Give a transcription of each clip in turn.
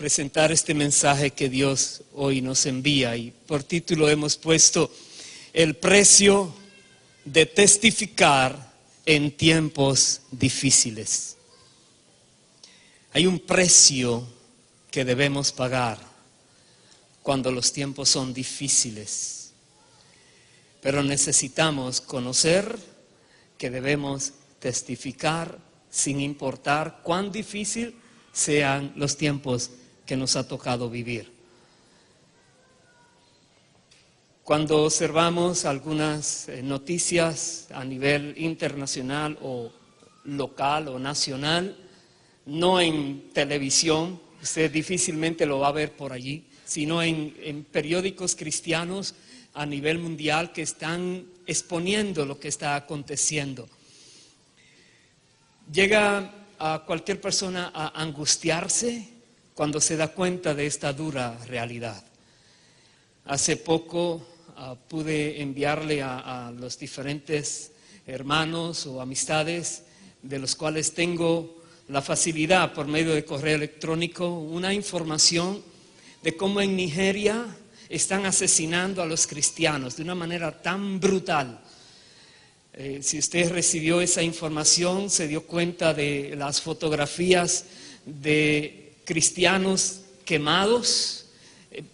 presentar este mensaje que Dios hoy nos envía, y por título hemos puesto el precio de testificar en tiempos difíciles. Hay un precio que debemos pagar cuando los tiempos son difíciles, pero necesitamos conocer que debemos testificar sin importar cuán difícil sean los tiempos que nos ha tocado vivir. Cuando observamos algunas noticias a nivel internacional o local o nacional, no en televisión, usted difícilmente lo va a ver por allí, sino en periódicos cristianos a nivel mundial que están exponiendo lo que está aconteciendo. Llega a cualquier persona a angustiarse cuando se da cuenta de esta dura realidad. Hace poco pude enviarle a los diferentes hermanos o amistades de los cuales tengo la facilidad por medio de correo electrónico una información de cómo en Nigeria están asesinando a los cristianos de una manera tan brutal. Si usted recibió esa información, se dio cuenta de las fotografías de cristianos quemados,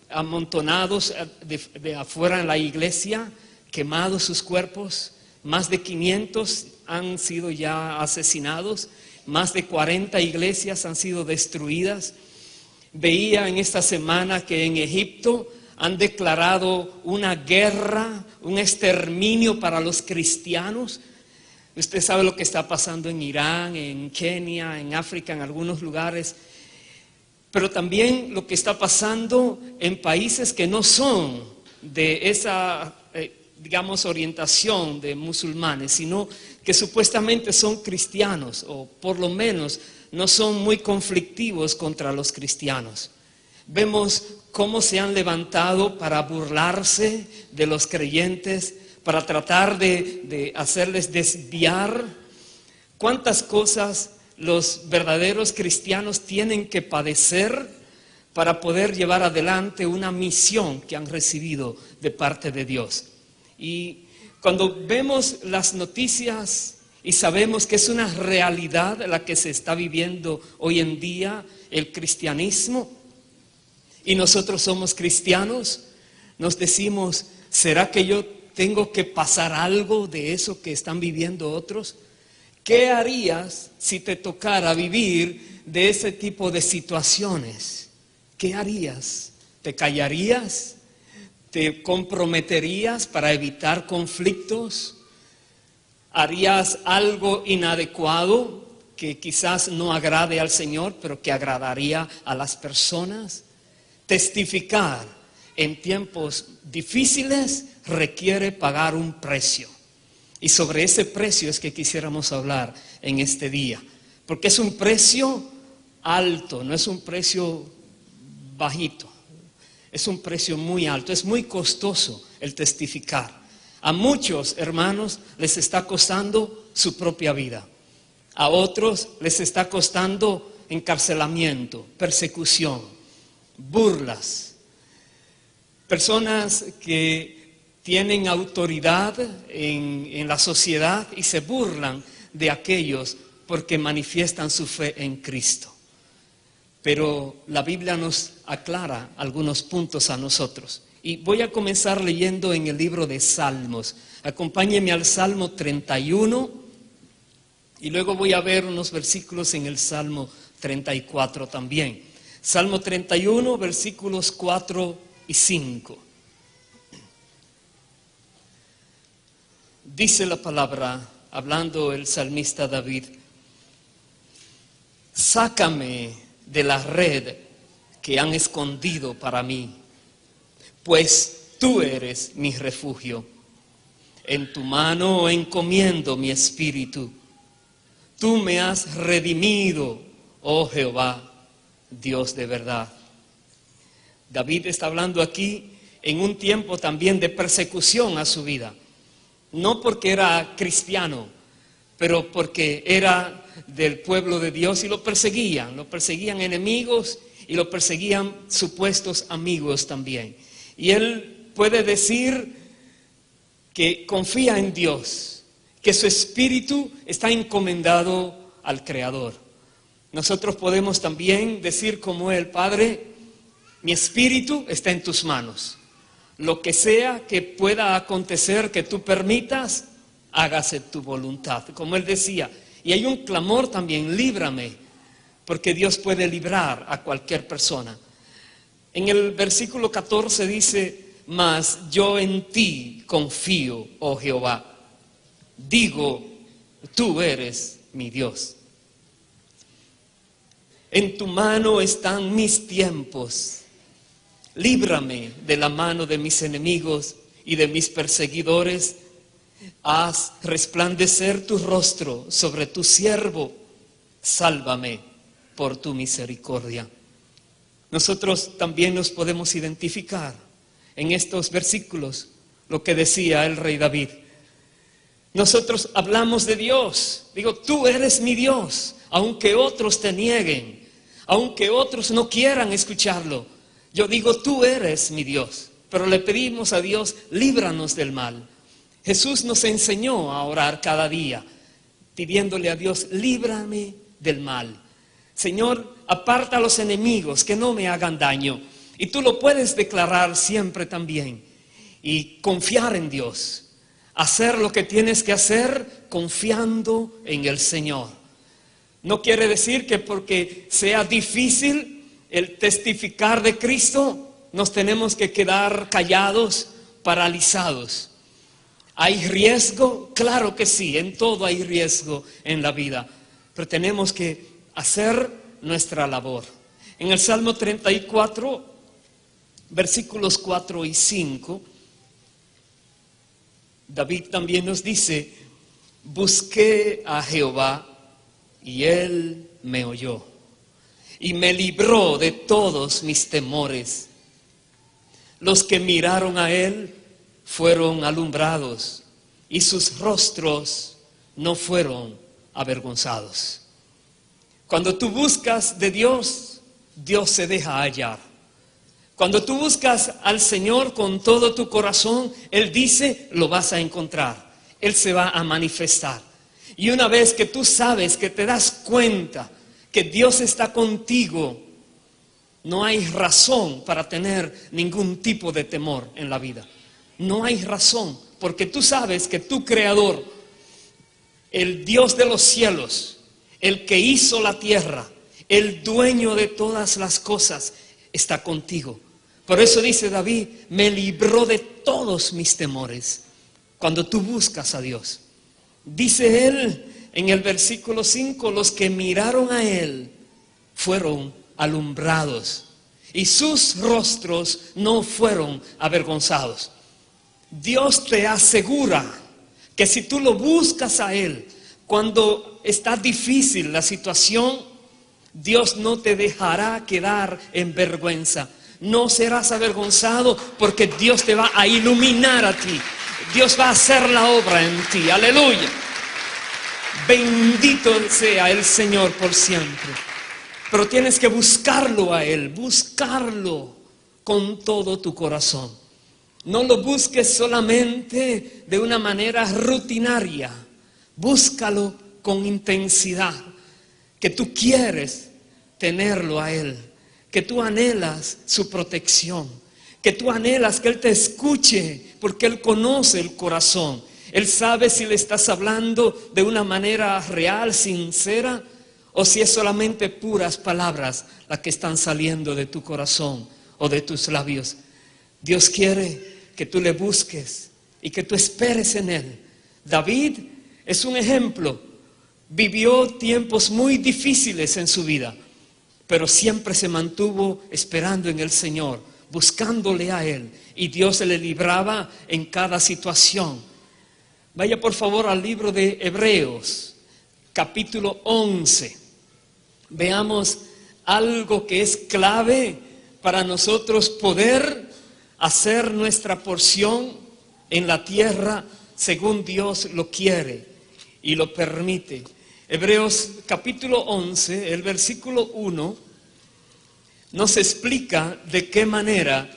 amontonados de afuera en la iglesia, quemados sus cuerpos. Más de 500 han sido ya asesinados, más de 40 iglesias han sido destruidas. Veía en esta semana que en Egipto han declarado una guerra, un exterminio para los cristianos. Usted sabe lo que está pasando en Irán, en Kenia, en África, en algunos lugares. Pero también lo que está pasando en países que no son de esa, orientación de musulmanes, sino que supuestamente son cristianos, o por lo menos no son muy conflictivos contra los cristianos. Vemos cómo se han levantado para burlarse de los creyentes, para tratar de hacerles desviar. ¿Cuántas cosas los verdaderos cristianos tienen que padecer para poder llevar adelante una misión que han recibido de parte de Dios? Y cuando vemos las noticias y sabemos que es una realidad la que se está viviendo hoy en día, el cristianismo, y nosotros somos cristianos, nos decimos, ¿será que yo tengo que pasar algo de eso que están viviendo otros? ¿Qué harías si te tocara vivir de ese tipo de situaciones? ¿Qué harías? ¿Te callarías? ¿Te comprometerías para evitar conflictos? ¿Harías algo inadecuado que quizás no agrade al Señor, pero que agradaría a las personas? Testificar en tiempos difíciles requiere pagar un precio. Y sobre ese precio es que quisiéramos hablar en este día. Porque es un precio alto, no es un precio bajito. Es un precio muy alto, es muy costoso el testificar. A muchos hermanos les está costando su propia vida. A otros les está costando encarcelamiento, persecución, burlas. Personas que tienen autoridad en la sociedad y se burlan de aquellos porque manifiestan su fe en Cristo. Pero la Biblia nos aclara algunos puntos a nosotros. Y voy a comenzar leyendo en el libro de Salmos. Acompáñeme al Salmo 31 y luego voy a ver unos versículos en el Salmo 34 también. Salmo 31, versículos 4 y 5. Dice la palabra, hablando el salmista David: sácame de la red que han escondido para mí, pues tú eres mi refugio. En tu mano encomiendo mi espíritu. Tú me has redimido, oh Jehová, Dios de verdad. David está hablando aquí en un tiempo también de persecución a su vida. No porque era cristiano, pero porque era del pueblo de Dios y lo perseguían enemigos y lo perseguían supuestos amigos también. Y él puede decir que confía en Dios, que su espíritu está encomendado al Creador. Nosotros podemos también decir como él: Padre, mi espíritu está en tus manos. Lo que sea que pueda acontecer, que tú permitas, hágase tu voluntad. Como él decía, y hay un clamor también: líbrame, porque Dios puede librar a cualquier persona. En el versículo 14 dice: mas yo en ti confío, oh Jehová. Digo, tú eres mi Dios. En tu mano están mis tiempos. Líbrame de la mano de mis enemigos y de mis perseguidores. Haz resplandecer tu rostro sobre tu siervo. Sálvame por tu misericordia. Nosotros también nos podemos identificar en estos versículos lo que decía el rey David. Nosotros hablamos de Dios. Digo, tú eres mi Dios, aunque otros te nieguen, aunque otros no quieran escucharlo. Yo digo, tú eres mi Dios, pero le pedimos a Dios: líbranos del mal. Jesús nos enseñó a orar cada día, pidiéndole a Dios: líbrame del mal. Señor, aparta a los enemigos, que no me hagan daño. Y tú lo puedes declarar siempre también. Y confiar en Dios. Hacer lo que tienes que hacer confiando en el Señor. No quiere decir que porque sea difícil el testificar de Cristo, nos tenemos que quedar callados, paralizados. ¿Hay riesgo? Claro que sí, en todo hay riesgo en la vida. Pero tenemos que hacer nuestra labor. En el Salmo 34, versículos 4 y 5, David también nos dice: busqué a Jehová y él me oyó y me libró de todos mis temores. Los que miraron a él fueron alumbrados y sus rostros no fueron avergonzados. Cuando tú buscas de Dios, Dios se deja hallar. Cuando tú buscas al Señor con todo tu corazón, Él dice, lo vas a encontrar. Él se va a manifestar. Y una vez que tú sabes, que te das cuenta que Dios está contigo, no hay razón para tener ningún tipo de temor en la vida. No hay razón, porque tú sabes que tu Creador, el Dios de los cielos, el que hizo la tierra, el dueño de todas las cosas, está contigo. Por eso dice David: me libró de todos mis temores. Cuando tú buscas a Dios, dice él en el versículo 5: los que miraron a él fueron alumbrados y sus rostros no fueron avergonzados. Dios te asegura que si tú lo buscas a él, cuando está difícil la situación, Dios no te dejará quedar en vergüenza. No serás avergonzado, porque Dios te va a iluminar a ti. Dios va a hacer la obra en ti. Aleluya. Bendito sea el Señor por siempre. Pero tienes que buscarlo a Él, buscarlo con todo tu corazón. No lo busques solamente de una manera rutinaria. Búscalo con intensidad, que tú quieres tenerlo a Él, que tú anhelas su protección, que tú anhelas que Él te escuche, porque Él conoce el corazón. Él sabe si le estás hablando de una manera real, sincera, o si es solamente puras palabras las que están saliendo de tu corazón o de tus labios. Dios quiere que tú le busques y que tú esperes en Él. David es un ejemplo. Vivió tiempos muy difíciles en su vida, pero siempre se mantuvo esperando en el Señor, buscándole a Él, y Dios le libraba en cada situación. Vaya por favor al libro de Hebreos, capítulo 11. Veamos algo que es clave para nosotros poder hacer nuestra porción en la tierra según Dios lo quiere y lo permite. Hebreos capítulo 11, el versículo 1, nos explica de qué manera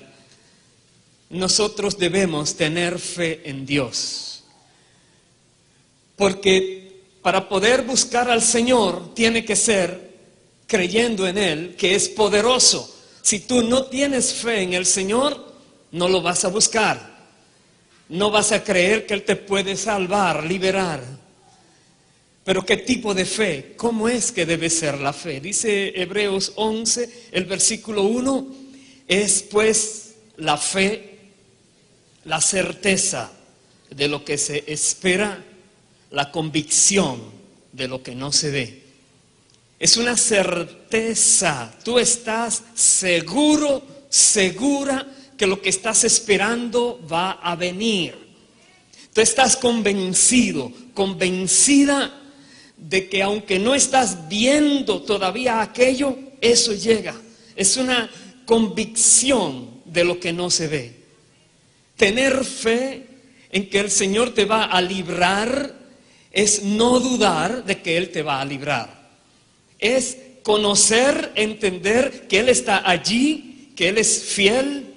nosotros debemos tener fe en Dios. Porque para poder buscar al Señor tiene que ser creyendo en Él, que es poderoso. Si tú no tienes fe en el Señor, no lo vas a buscar. No vas a creer que Él te puede salvar, liberar. Pero ¿qué tipo de fe? ¿Cómo es que debe ser la fe? Dice Hebreos 11, el versículo 1, es pues la fe, la certeza de lo que se espera, la convicción de lo que no se ve. Es una certeza. Tú estás seguro, segura que lo que estás esperando va a venir. Tú estás convencido, convencida de que aunque no estás viendo todavía aquello, eso llega. Es una convicción de lo que no se ve. Tener fe en que el Señor te va a librar es no dudar de que Él te va a librar. Es conocer, entender que Él está allí, que Él es fiel,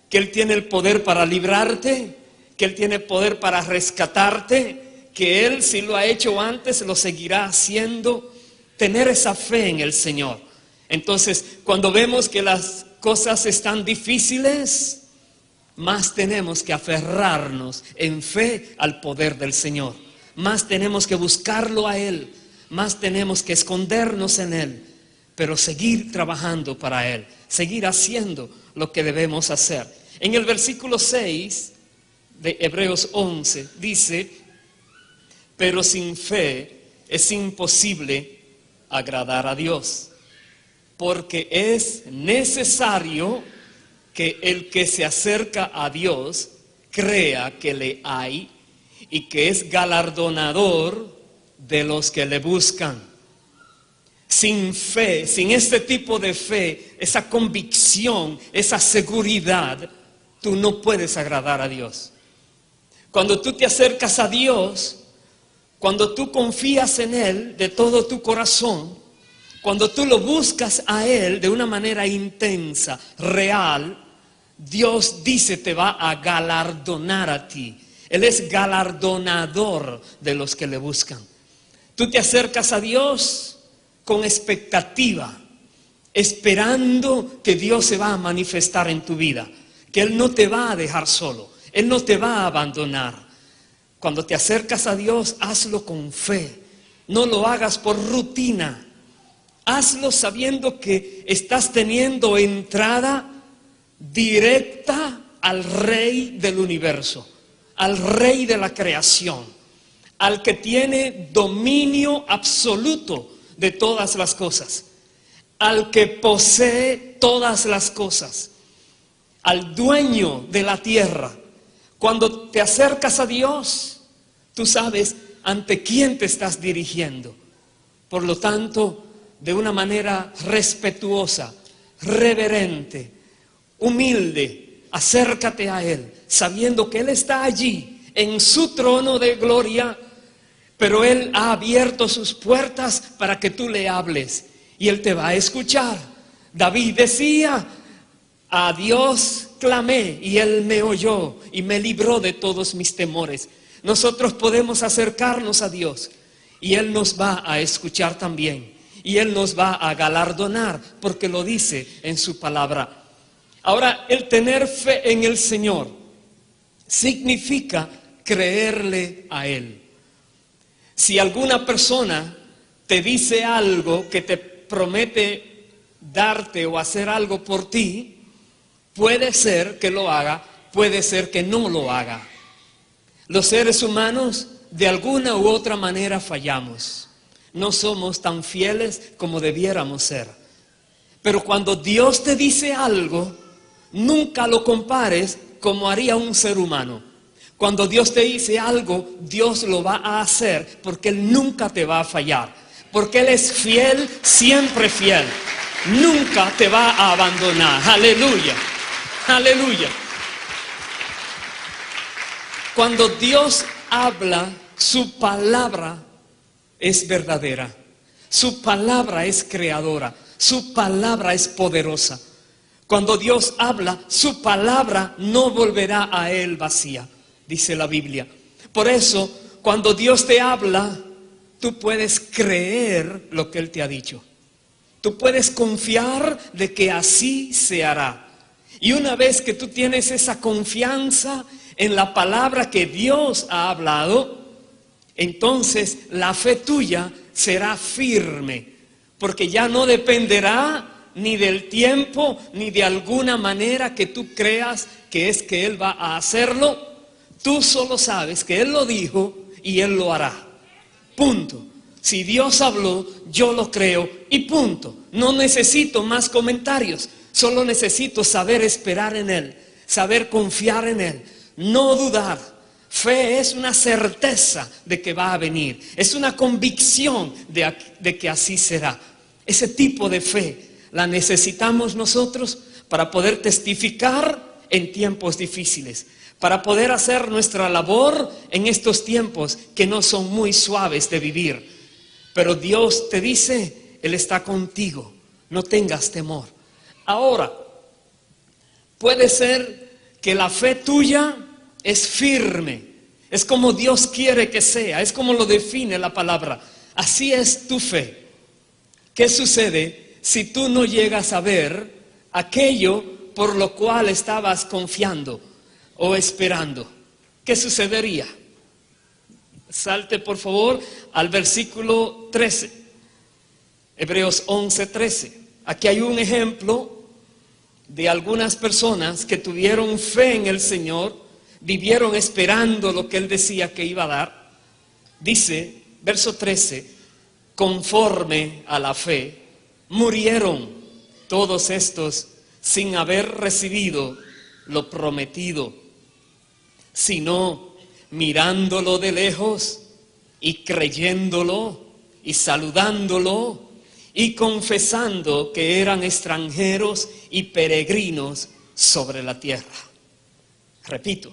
que Él tiene el poder para librarte, que Él tiene poder para rescatarte, que Él, si lo ha hecho antes, lo seguirá haciendo. Tener esa fe en el Señor. Entonces, cuando vemos que las cosas están difíciles, más tenemos que aferrarnos en fe al poder del Señor. Más tenemos que buscarlo a Él. Más tenemos que escondernos en Él. Pero seguir trabajando para Él. Seguir haciendo lo que debemos hacer. En el versículo 6 de Hebreos 11 dice: pero sin fe es imposible agradar a Dios, porque es necesario que el que se acerca a Dios crea que le hay y que es galardonador de los que le buscan. Sin fe, sin este tipo de fe, esa convicción, esa seguridad, tú no puedes agradar a Dios. Cuando tú te acercas a Dios, cuando tú confías en Él de todo tu corazón, cuando tú lo buscas a Él de una manera intensa, real, Dios dice te va a galardonar a ti. Él es galardonador de los que le buscan. Tú te acercas a Dios con expectativa, esperando que Dios se va a manifestar en tu vida, que Él no te va a dejar solo, Él no te va a abandonar. Cuando te acercas a Dios, hazlo con fe, no lo hagas por rutina, hazlo sabiendo que estás teniendo entrada directa al Rey del universo, al Rey de la creación, al que tiene dominio absoluto de todas las cosas, al que posee todas las cosas, al dueño de la tierra. Cuando te acercas a Dios, tú sabes ante quién te estás dirigiendo. Por lo tanto, de una manera respetuosa, reverente, humilde, acércate a Él, sabiendo que Él está allí, en su trono de gloria, pero Él ha abierto sus puertas para que tú le hables, y Él te va a escuchar. David decía: a Dios clamé y Él me oyó y me libró de todos mis temores. Nosotros podemos acercarnos a Dios y Él nos va a escuchar también, y Él nos va a galardonar, porque lo dice en su palabra. Ahora, el tener fe en el Señor significa creerle a Él. Si alguna persona te dice algo, que te promete darte o hacer algo por ti, puede ser que lo haga, puede ser que no lo haga. Los seres humanos de alguna u otra manera fallamos. No somos tan fieles como debiéramos ser. Pero cuando Dios te dice algo, nunca lo compares como haría un ser humano. Cuando Dios te dice algo, Dios lo va a hacer, porque Él nunca te va a fallar. Porque Él es fiel, siempre fiel. Nunca te va a abandonar. Aleluya, aleluya. Cuando Dios habla, su palabra es verdadera. Su palabra es creadora. Su palabra es poderosa. Cuando Dios habla, su palabra no volverá a él vacía, dice la Biblia. Por eso, cuando Dios te habla, tú puedes creer lo que Él te ha dicho. Tú puedes confiar de que así se hará. Y una vez que tú tienes esa confianza en la palabra que Dios ha hablado, entonces la fe tuya será firme, porque ya no dependerá ni del tiempo, ni de alguna manera que tú creas que es que Él va a hacerlo. Tú solo sabes que Él lo dijo y Él lo hará. Punto. Si Dios habló, yo lo creo y punto. No necesito más comentarios. Solo necesito saber esperar en Él, saber confiar en Él, no dudar. Fe es una certeza de que va a venir. Es una convicción de que así será. Ese tipo de fe la necesitamos nosotros para poder testificar en tiempos difíciles, para poder hacer nuestra labor en estos tiempos que no son muy suaves de vivir. Pero Dios te dice, Él está contigo, no tengas temor. Ahora, puede ser que la fe tuya es firme, es como Dios quiere que sea, es como lo define la palabra. Así es tu fe. ¿Qué sucede si tú no llegas a ver aquello por lo cual estabas confiando o esperando? ¿Qué sucedería? Salte por favor al versículo 13, Hebreos 11:13. Aquí hay un ejemplo de algunas personas que tuvieron fe en el Señor, vivieron esperando lo que Él decía que iba a dar. Dice, verso 13, conforme a la fe, murieron todos estos sin haber recibido lo prometido, sino mirándolo de lejos y creyéndolo y saludándolo y confesando que eran extranjeros y peregrinos sobre la tierra. Repito,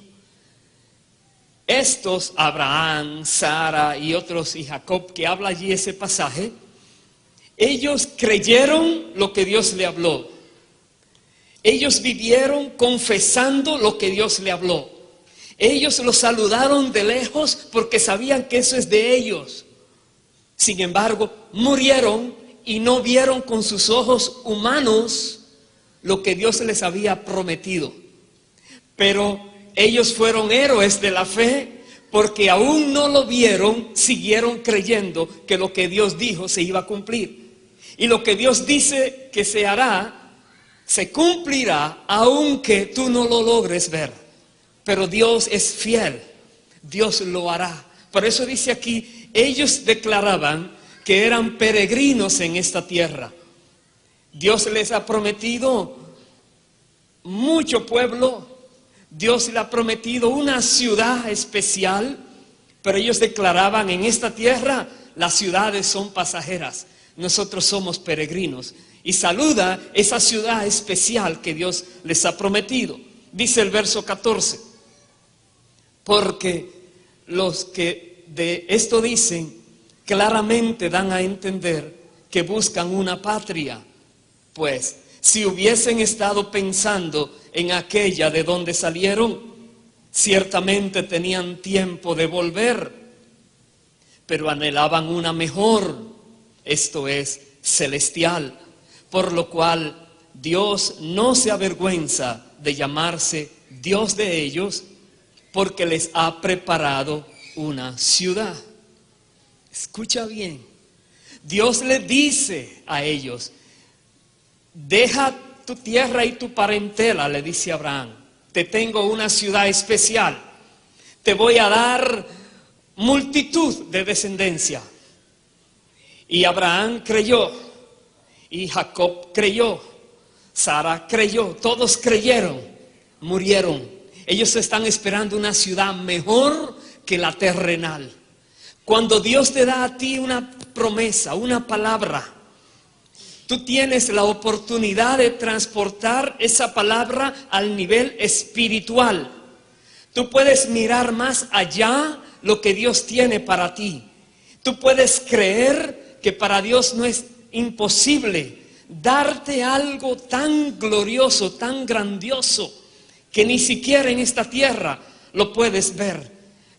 estos, Abraham, Sara y otros, y Jacob, que habla allí ese pasaje, ellos creyeron lo que Dios le habló. Ellos vivieron confesando lo que Dios le habló. Ellos lo saludaron de lejos porque sabían que eso es de ellos. Sin embargo, murieron y no vieron con sus ojos humanos lo que Dios les había prometido. Pero ellos fueron héroes de la fe porque aún no lo vieron, siguieron creyendo que lo que Dios dijo se iba a cumplir. Y lo que Dios dice que se hará, se cumplirá aunque tú no lo logres ver. Pero Dios es fiel, Dios lo hará. Por eso dice aquí, ellos declaraban que eran peregrinos en esta tierra. Dios les ha prometido mucho pueblo, Dios le ha prometido una ciudad especial, pero ellos declaraban, en esta tierra las ciudades son pasajeras, nosotros somos peregrinos. Y saluda esa ciudad especial que Dios les ha prometido. Dice el verso 14, porque los que de esto dicen claramente dan a entender que buscan una patria, pues si hubiesen estado pensando en aquella de donde salieron, ciertamente tenían tiempo de volver, pero anhelaban una mejor, esto es, celestial, por lo cual Dios no se avergüenza de llamarse Dios de ellos, porque les ha preparado una ciudad. Escucha bien, Dios le dice a ellos, deja tu tierra y tu parentela, le dice a Abraham, te tengo una ciudad especial, te voy a dar multitud de descendencia. Y Abraham creyó, y Jacob creyó, Sara creyó, todos creyeron, murieron. Ellos están esperando una ciudad mejor que la terrenal. Cuando Dios te da a ti una promesa, una palabra, tú tienes la oportunidad de transportar esa palabra al nivel espiritual. Tú puedes mirar más allá lo que Dios tiene para ti. Tú puedes creer que para Dios no es imposible darte algo tan glorioso, tan grandioso, que ni siquiera en esta tierra lo puedes ver,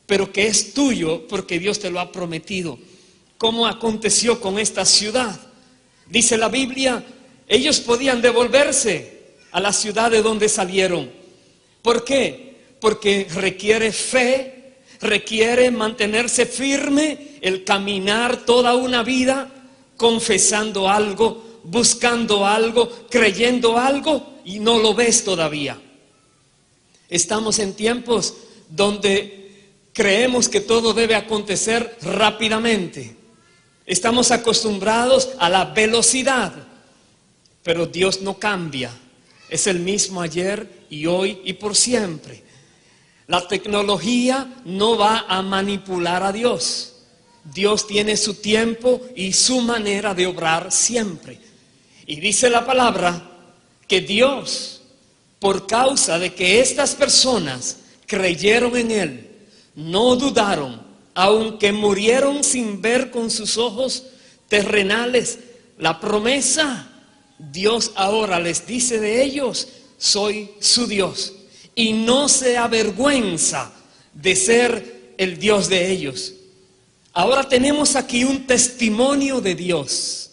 pero que es tuyo porque Dios te lo ha prometido. ¿Cómo aconteció con esta ciudad? Dice la Biblia, ellos podían devolverse a la ciudad de donde salieron. ¿Por qué? Porque requiere fe, requiere mantenerse firme, el caminar toda una vida confesando algo, buscando algo, creyendo algo y no lo ves todavía. Estamos en tiempos donde creemos que todo debe acontecer rápidamente. Estamos acostumbrados a la velocidad, pero Dios no cambia. Es el mismo ayer y hoy y por siempre. La tecnología no va a manipular a Dios. Dios tiene su tiempo y su manera de obrar siempre. Y dice la palabra que Dios, por causa de que estas personas creyeron en Él, no dudaron, aunque murieron sin ver con sus ojos terrenales la promesa, Dios ahora les dice de ellos, soy su Dios. Y no se avergüenza de ser el Dios de ellos. Ahora tenemos aquí un testimonio de Dios.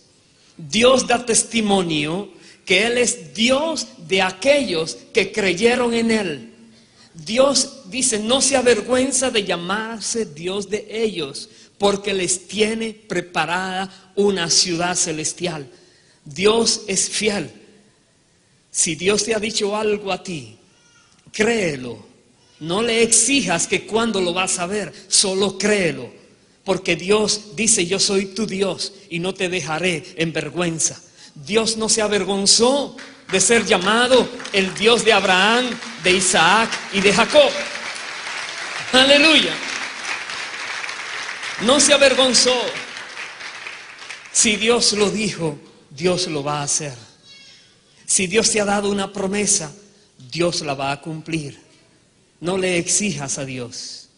Dios da testimonio que Él es Dios de aquellos que creyeron en Él. Dios dice, no se avergüenza de llamarse Dios de ellos, porque les tiene preparada una ciudad celestial. Dios es fiel. Si Dios te ha dicho algo a ti, créelo. No le exijas que cuándo lo vas a ver, solo créelo. Porque Dios dice, yo soy tu Dios y no te dejaré en vergüenza. Dios no se avergonzó de ser llamado el Dios de Abraham, de Isaac y de Jacob. Aleluya. No se avergonzó. Si Dios lo dijo, Dios lo va a hacer. Si Dios te ha dado una promesa, Dios la va a cumplir. No le exijas a Dios.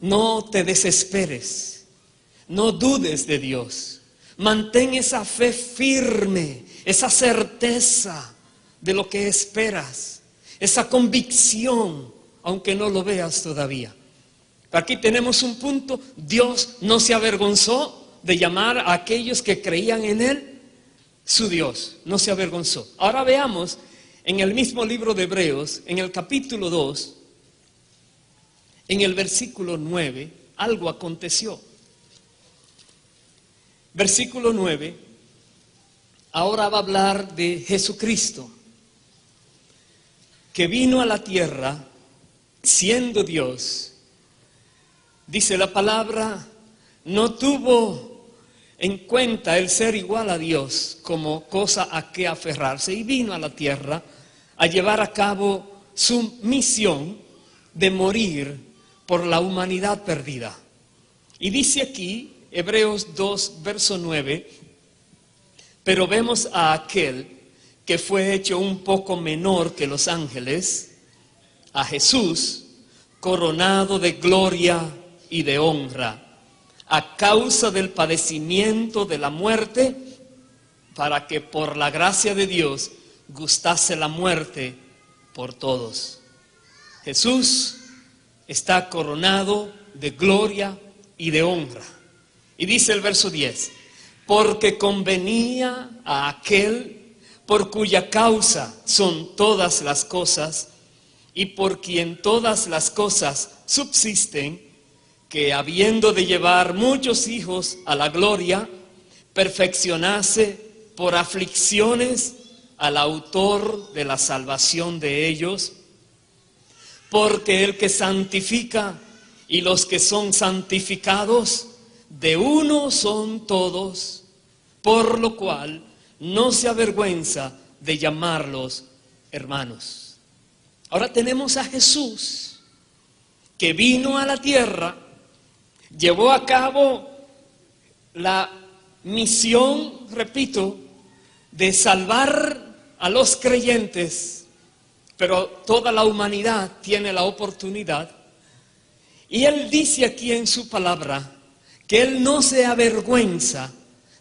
No te desesperes. No dudes de Dios. Mantén esa fe firme, esa certeza de lo que esperas, esa convicción, aunque no lo veas todavía. Aquí tenemos un punto. Dios no se avergonzó de llamar a aquellos que creían en Él su Dios. No se avergonzó. Ahora veamos en el mismo libro de Hebreos, en el capítulo 2, en el versículo 9, algo aconteció. Versículo 9, ahora va a hablar de Jesucristo, que vino a la tierra siendo Dios. Dice la palabra, no tuvo en cuenta el ser igual a Dios como cosa a que aferrarse, y vino a la tierra a llevar a cabo su misión de morir por la humanidad perdida. Y dice aquí, Hebreos 2, verso 9, pero vemos a aquel que fue hecho un poco menor que los ángeles, a Jesús, coronado de gloria y de honra, a causa del padecimiento de la muerte, para que por la gracia de Dios gustase la muerte por todos. Jesús está coronado de gloria y de honra. Y dice el verso 10, porque convenía a aquel por cuya causa son todas las cosas y por quien todas las cosas subsisten, que habiendo de llevar muchos hijos a la gloria, perfeccionase por aflicciones al autor de la salvación de ellos. Porque el que santifica y los que son santificados, de uno son todos, por lo cual no se avergüenza de llamarlos hermanos. Ahora tenemos a Jesús, que vino a la tierra, llevó a cabo la misión, repito, de salvar a los creyentes, pero toda la humanidad tiene la oportunidad. Y Él dice aquí en su palabra que Él no se avergüenza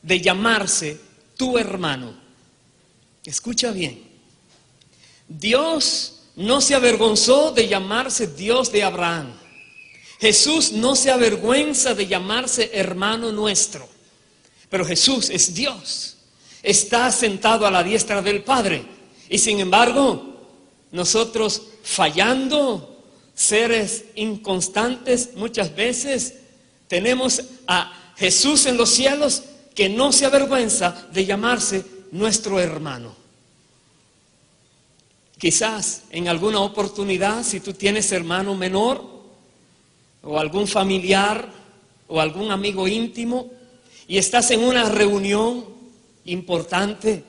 de llamarse tu hermano. Escucha bien. Dios no se avergonzó de llamarse Dios de Abraham. Jesús no se avergüenza de llamarse hermano nuestro. Pero Jesús es Dios. Está sentado a la diestra del Padre. Y sin embargo, nosotros fallando, seres inconstantes, muchas veces tenemos a Jesús en los cielos que no se avergüenza de llamarse nuestro hermano. Quizás en alguna oportunidad, si tú tienes hermano menor o algún familiar o algún amigo íntimo y estás en una reunión importante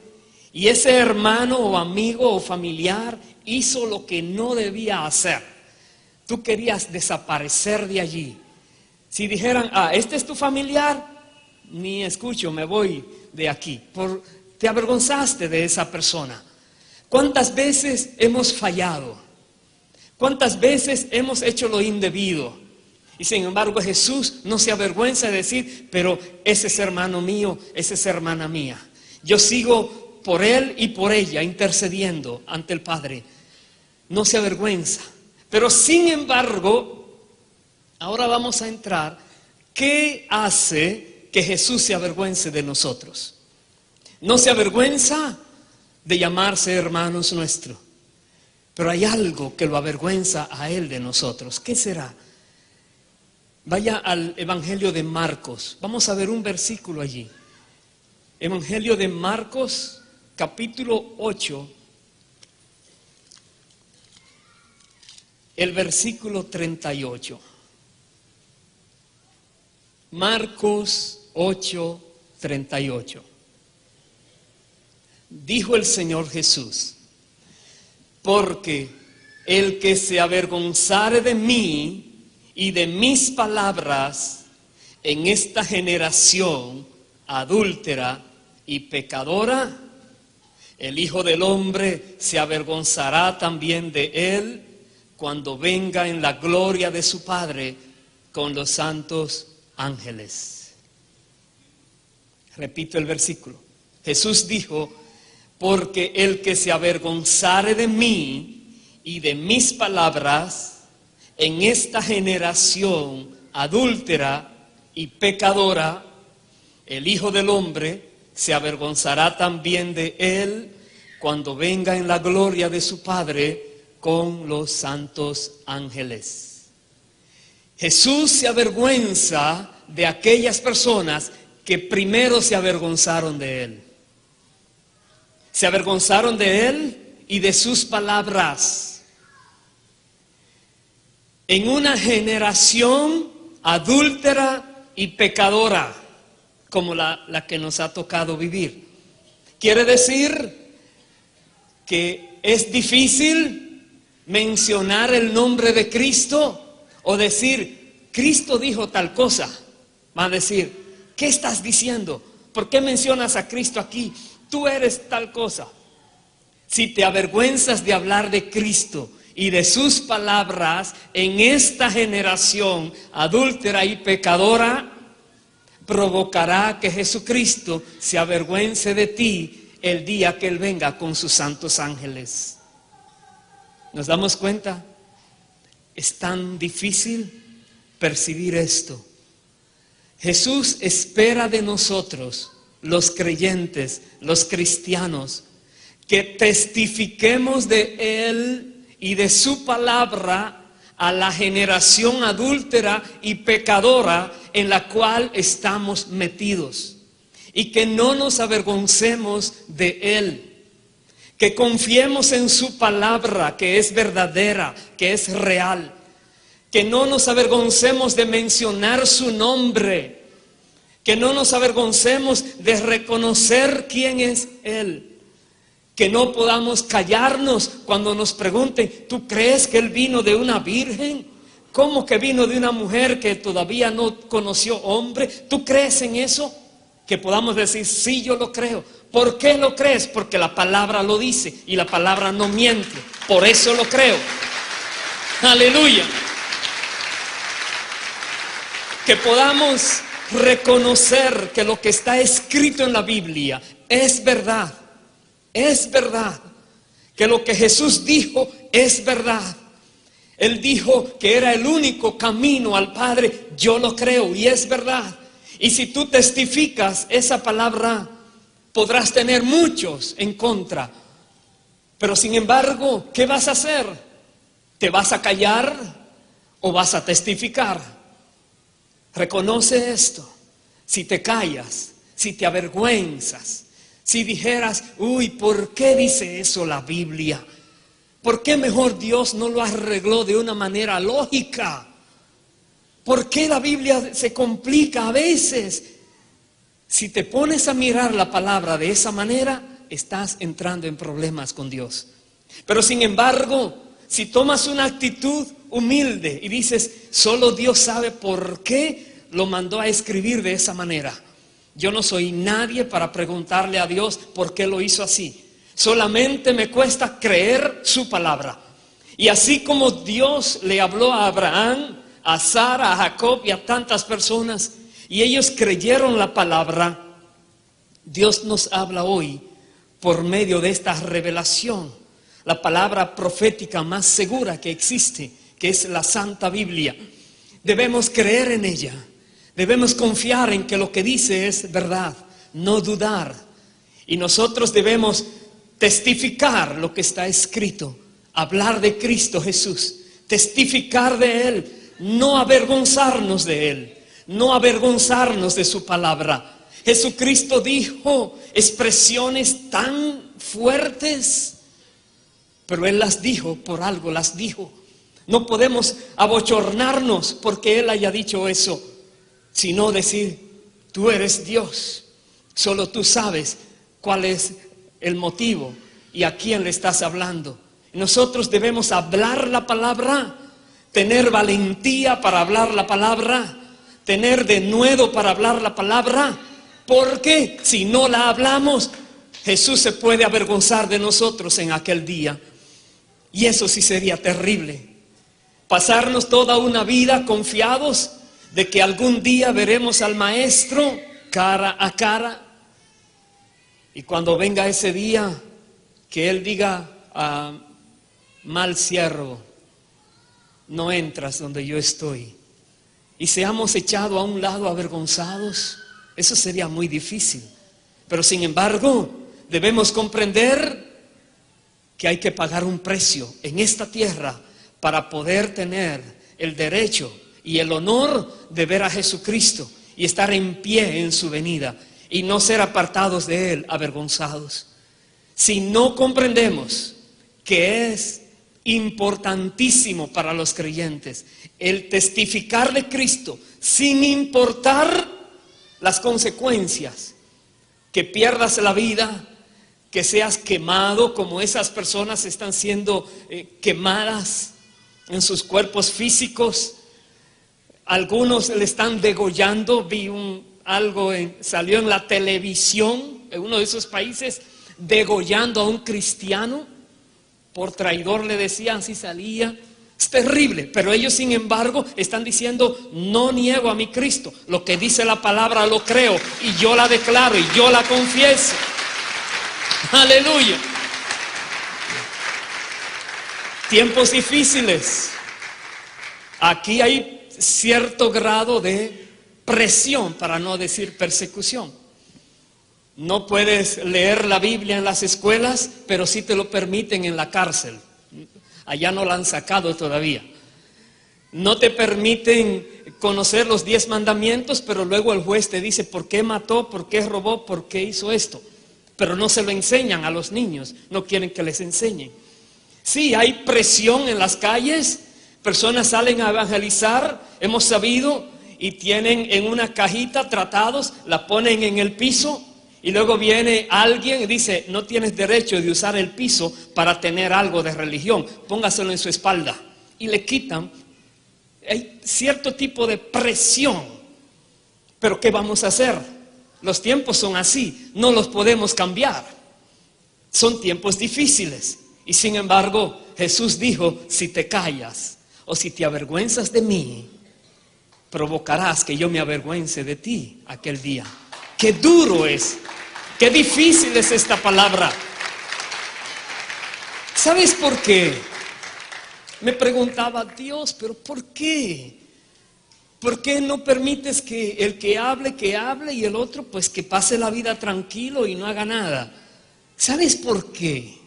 y ese hermano o amigo o familiar hizo lo que no debía hacer, tú querías desaparecer de allí. Si dijeran, este es tu familiar, ni escucho, me voy de aquí. Te avergonzaste de esa persona. ¿Cuántas veces hemos fallado? ¿Cuántas veces hemos hecho lo indebido? Y sin embargo Jesús no se avergüenza de decir, pero ese es hermano mío, esa es hermana mía. Yo sigo por él y por ella intercediendo ante el Padre. No se avergüenza. Pero sin embargo, ahora vamos a entrar, ¿qué hace que Jesús se avergüence de nosotros? No se avergüenza de llamarse hermanos nuestros, pero hay algo que lo avergüenza a Él de nosotros. ¿Qué será? Vaya al Evangelio de Marcos, vamos a ver un versículo allí. Evangelio de Marcos, capítulo 8, el versículo 38. Marcos 8, 38. Dijo el Señor Jesús, porque el que se avergonzare de mí y de mis palabras en esta generación adúltera y pecadora, el Hijo del Hombre se avergonzará también de él cuando venga en la gloria de su Padre con los santos ángeles. Repito el versículo. Jesús dijo, porque el que se avergonzare de mí y de mis palabras en esta generación adúltera y pecadora, el Hijo del Hombre se avergonzará también de él cuando venga en la gloria de su Padre con los santos ángeles. Jesús se avergüenza de aquellas personas que primero se avergonzaron de él. Se avergonzaron de él y de sus palabras. En una generación adúltera y pecadora, como la que nos ha tocado vivir. Quiere decir que es difícil mencionar el nombre de Cristo o decir, Cristo dijo tal cosa. Va a decir, ¿qué estás diciendo? ¿Por qué mencionas a Cristo aquí? Tú eres tal cosa. Si te avergüenzas de hablar de Cristo y de sus palabras en esta generación adúltera y pecadora, provocará que Jesucristo se avergüence de ti el día que Él venga con sus santos ángeles. ¿Nos damos cuenta? Es tan difícil percibir esto. Jesús espera de nosotros, los creyentes, los cristianos, que testifiquemos de Él y de su palabra a la generación adúltera y pecadora en la cual estamos metidos, y que no nos avergoncemos de Él, que confiemos en su palabra que es verdadera, que es real, que no nos avergoncemos de mencionar su nombre, que no nos avergoncemos de reconocer quién es Él, que no podamos callarnos cuando nos pregunten, ¿tú crees que Él vino de una virgen? ¿Cómo que vino de una mujer que todavía no conoció hombre? ¿Tú crees en eso? Que podamos decir, sí, yo lo creo. ¿Por qué lo crees? Porque la palabra lo dice y la palabra no miente. Por eso lo creo. Aleluya. Que podamos reconocer que lo que está escrito en la Biblia es verdad. Es verdad que lo que Jesús dijo es verdad. Él dijo que era el único camino al Padre. Yo lo creo y es verdad. Y si tú testificas esa palabra, podrás tener muchos en contra. Pero sin embargo, ¿qué vas a hacer? ¿Te vas a callar o vas a testificar? Reconoce esto. Si te callas, si te avergüenzas, si dijeras, uy, ¿por qué dice eso la Biblia? ¿Por qué mejor Dios no lo arregló de una manera lógica? ¿Por qué la Biblia se complica a veces? Si te pones a mirar la palabra de esa manera, estás entrando en problemas con Dios. Pero sin embargo, si tomas una actitud humilde y dices, solo Dios sabe por qué lo mandó a escribir de esa manera. Yo no soy nadie para preguntarle a Dios por qué lo hizo así. Solamente me cuesta creer su palabra. Y así como Dios le habló a Abraham, a Sara, a Jacob y a tantas personas, y ellos creyeron la palabra, Dios nos habla hoy por medio de esta revelación, la palabra profética más segura que existe, que es la Santa Biblia. Debemos creer en ella, debemos confiar en que lo que dice es verdad, no dudar. Y nosotros debemos testificar lo que está escrito, hablar de Cristo Jesús, testificar de Él, no avergonzarnos de Él, no avergonzarnos de su palabra. Jesucristo dijo expresiones tan fuertes, pero Él las dijo, por algo las dijo. No podemos abochornarnos porque Él haya dicho eso, sino decir, tú eres Dios, solo tú sabes cuál es el motivo y a quién le estás hablando. Nosotros debemos hablar la palabra, tener valentía para hablar la palabra, tener denuedo para hablar la palabra, porque si no la hablamos, Jesús se puede avergonzar de nosotros en aquel día. Y eso sí sería terrible. Pasarnos toda una vida confiados de que algún día veremos al Maestro cara a cara. Y cuando venga ese día, que Él diga, mal siervo, no entras donde yo estoy. Y seamos echados a un lado avergonzados. Eso sería muy difícil. Pero sin embargo, debemos comprender que hay que pagar un precio en esta tierra para poder tener el derecho y el honor de ver a Jesucristo y estar en pie en su venida y no ser apartados de Él, avergonzados. Si no comprendemos que es importantísimo para los creyentes el testificar de Cristo sin importar las consecuencias, que pierdas la vida, que seas quemado como esas personas están siendo quemadas en sus cuerpos físicos. Algunos le están degollando. Vi algo salió en la televisión en uno de esos países, degollando a un cristiano por traidor, le decían, así salía. Es terrible, pero ellos sin embargo están diciendo, no niego a mi Cristo, lo que dice la palabra lo creo y yo la declaro y yo la confieso. Aleluya. Tiempos difíciles. Aquí hay cierto grado de presión, para no decir persecución. No puedes leer la Biblia en las escuelas, pero sí te lo permiten en la cárcel. Allá no la han sacado todavía. No te permiten conocer los 10 mandamientos, pero luego el juez te dice por qué mató, por qué robó, por qué hizo esto. Pero no se lo enseñan a los niños, no quieren que les enseñen. Sí, hay presión en las calles, personas salen a evangelizar, hemos sabido, y tienen en una cajita tratados, la ponen en el piso, y luego viene alguien y dice, no tienes derecho de usar el piso para tener algo de religión, póngaselo en su espalda, y le quitan. Hay cierto tipo de presión, pero ¿qué vamos a hacer? Los tiempos son así, no los podemos cambiar. Son tiempos difíciles. Y sin embargo, Jesús dijo, si te callas o si te avergüenzas de mí, provocarás que yo me avergüence de ti aquel día. Qué duro es, qué difícil es esta palabra. ¿Sabes por qué? Me preguntaba, Dios, pero ¿por qué? ¿Por qué no permites que el que hable y el otro pues que pase la vida tranquilo y no haga nada? ¿Sabes por qué?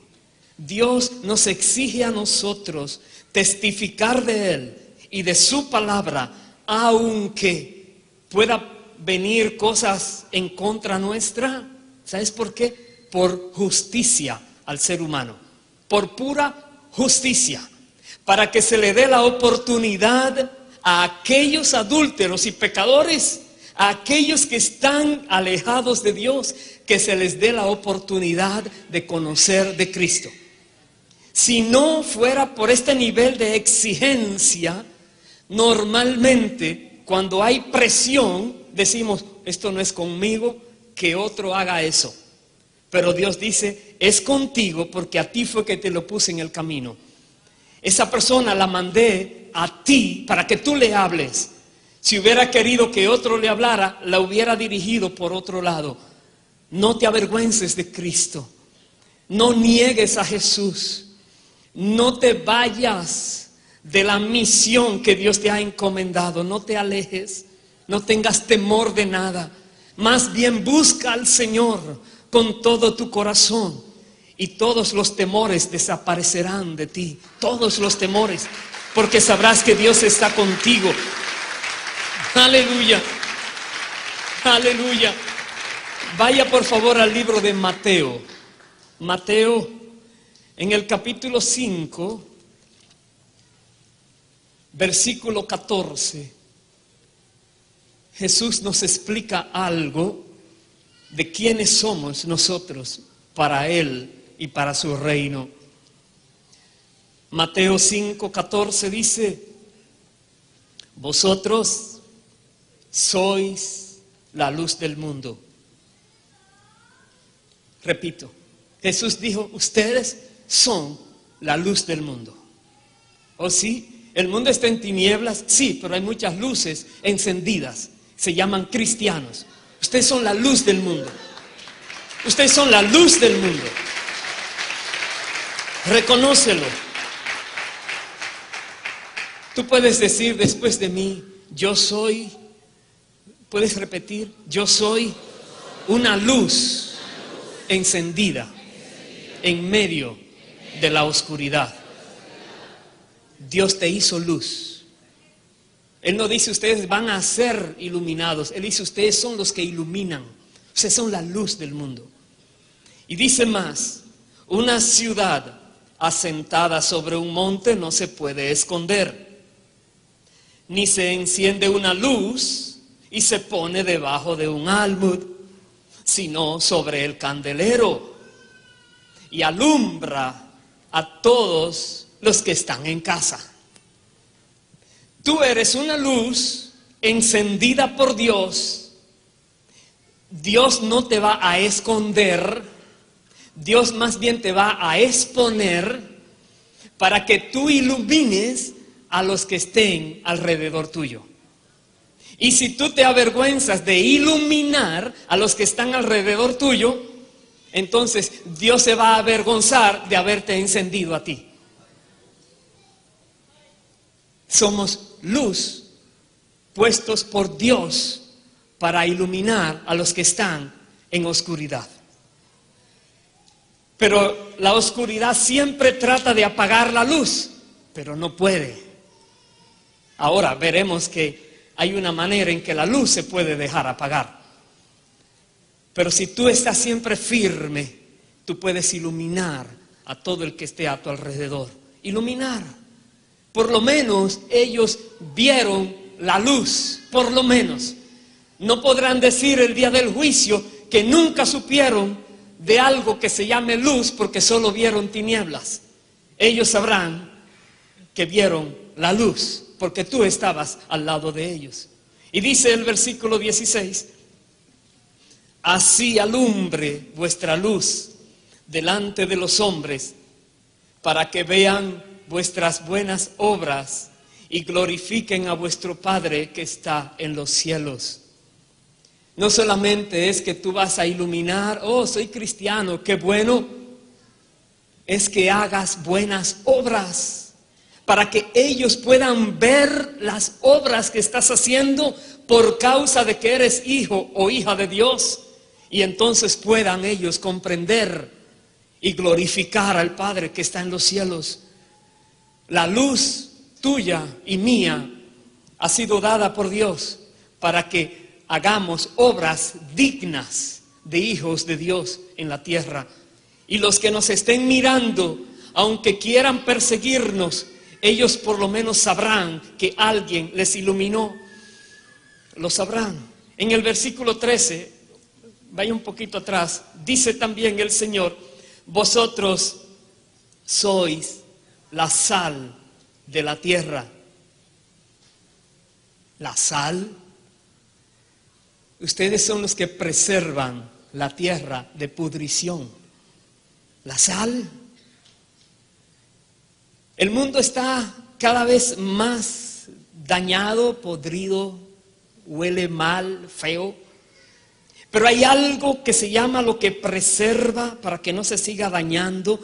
Dios nos exige a nosotros testificar de Él y de su palabra, aunque pueda venir cosas en contra nuestra. ¿Sabes por qué? Por justicia al ser humano, por pura justicia, para que se le dé la oportunidad a aquellos adúlteros y pecadores, a aquellos que están alejados de Dios, que se les dé la oportunidad de conocer de Cristo. Si no fuera por este nivel de exigencia, normalmente cuando hay presión decimos, esto no es conmigo, que otro haga eso. Pero Dios dice, es contigo porque a ti fue que te lo puse en el camino. Esa persona la mandé a ti para que tú le hables. Si hubiera querido que otro le hablara, la hubiera dirigido por otro lado. No te avergüences de Cristo. No niegues a Jesús. No te vayas de la misión que Dios te ha encomendado. No te alejes. No tengas temor de nada. Más bien busca al Señor con todo tu corazón. Y todos los temores desaparecerán de ti. Todos los temores. Porque sabrás que Dios está contigo. Aleluya. Aleluya. Vaya por favor al libro de Mateo. Mateo, en el capítulo 5, versículo 14. Jesús nos explica algo de quiénes somos nosotros para Él y para su reino. Mateo 5:14 dice, vosotros sois la luz del mundo. Repito, Jesús dijo, ustedes son la luz del mundo. ¿Oh sí? ¿El mundo está en tinieblas? Sí, pero hay muchas luces encendidas. Se llaman cristianos. Ustedes son la luz del mundo. Ustedes son la luz del mundo. Reconócelo. Tú puedes decir después de mí, yo soy, puedes repetir, yo soy una luz encendida en medio de la oscuridad. Dios te hizo luz. Él no dice ustedes van a ser iluminados. Él dice ustedes son los que iluminan. Ustedes son la luz del mundo. Y dice más, una ciudad asentada sobre un monte no se puede esconder, ni se enciende una luz y se pone debajo de un almud, sino sobre el candelero y alumbra a todos los que están en casa. Tú eres una luz encendida por Dios. Dios no te va a esconder, Dios más bien te va a exponer para que tú ilumines a los que estén alrededor tuyo. Y si tú te avergüenzas de iluminar a los que están alrededor tuyo, entonces Dios se va a avergonzar de haberte encendido a ti. Somos luz puestos por Dios para iluminar a los que están en oscuridad. Pero la oscuridad siempre trata de apagar la luz, pero no puede. Ahora veremos que hay una manera en que la luz se puede dejar apagar. Pero si tú estás siempre firme, tú puedes iluminar a todo el que esté a tu alrededor. Iluminar. Por lo menos ellos vieron la luz, por lo menos. No podrán decir el día del juicio que nunca supieron de algo que se llame luz porque solo vieron tinieblas. Ellos sabrán que vieron la luz porque tú estabas al lado de ellos. Y dice el versículo 16, así alumbre vuestra luz delante de los hombres para que vean vuestras buenas obras y glorifiquen a vuestro Padre que está en los cielos. No solamente es que tú vas a iluminar, oh, soy cristiano, qué bueno, es que hagas buenas obras, para que ellos puedan ver las obras que estás haciendo por causa de que eres hijo o hija de Dios, y entonces puedan ellos comprender y glorificar al Padre que está en los cielos. La luz tuya y mía ha sido dada por Dios para que hagamos obras dignas de hijos de Dios en la tierra. Y los que nos estén mirando, aunque quieran perseguirnos, ellos por lo menos sabrán que alguien les iluminó. Lo sabrán. En el versículo 13, vaya un poquito atrás, dice también el Señor: vosotros sois la sal de la tierra. La sal. Ustedes son los que preservan la tierra de pudrición. La sal. El mundo está cada vez más dañado, podrido, huele mal, feo. Pero hay algo que se llama lo que preserva para que no se siga dañando,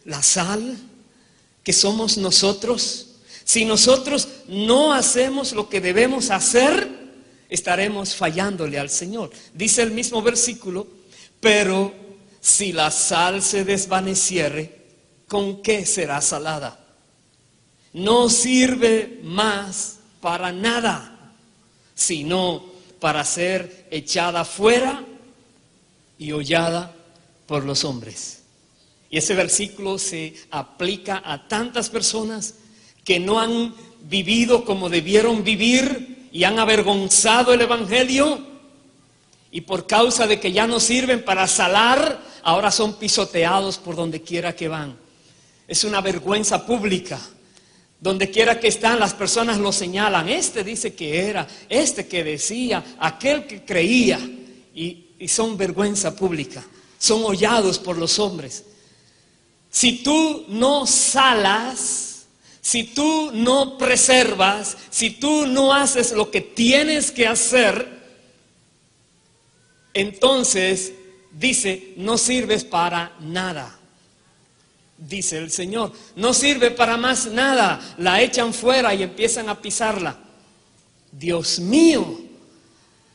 la sal, que somos nosotros. Si nosotros no hacemos lo que debemos hacer, estaremos fallándole al Señor. Dice el mismo versículo: pero si la sal se desvaneciere, ¿con qué será salada? No sirve más para nada, sino para ser echada fuera y hollada por los hombres. Y ese versículo se aplica a tantas personas que no han vivido como debieron vivir y han avergonzado el evangelio, y por causa de que ya no sirven para salar, ahora son pisoteados por donde quiera que van. Es una vergüenza pública. Donde quiera que están, las personas lo señalan. Este dice que era, este que decía, aquel que creía. Y son vergüenza pública. Son hollados por los hombres. Si tú no salas, si tú no preservas, si tú no haces lo que tienes que hacer, entonces dice, no sirves para nada. Dice el Señor, no sirve para más nada. La echan fuera y empiezan a pisarla. Dios mío.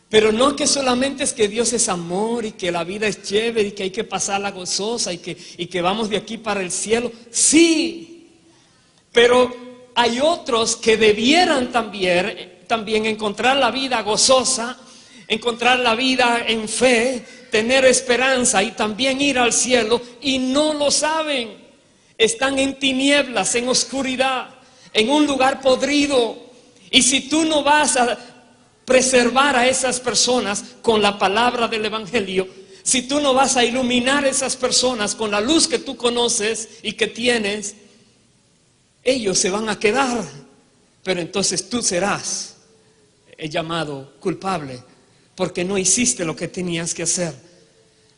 Pero no que solamente es que Dios es amor y que la vida es chévere y que hay que pasarla gozosa y que vamos de aquí para el cielo. Sí, pero hay otros que debieran también encontrar la vida gozosa, encontrar la vida en fe, tener esperanza y también ir al cielo, y no lo saben. Están en tinieblas, en oscuridad, en un lugar podrido. Y si tú no vas a preservar a esas personas con la palabra del evangelio, si tú no vas a iluminar a esas personas con la luz que tú conoces y que tienes, ellos se van a quedar. Pero entonces tú serás el llamado culpable, porque no hiciste lo que tenías que hacer.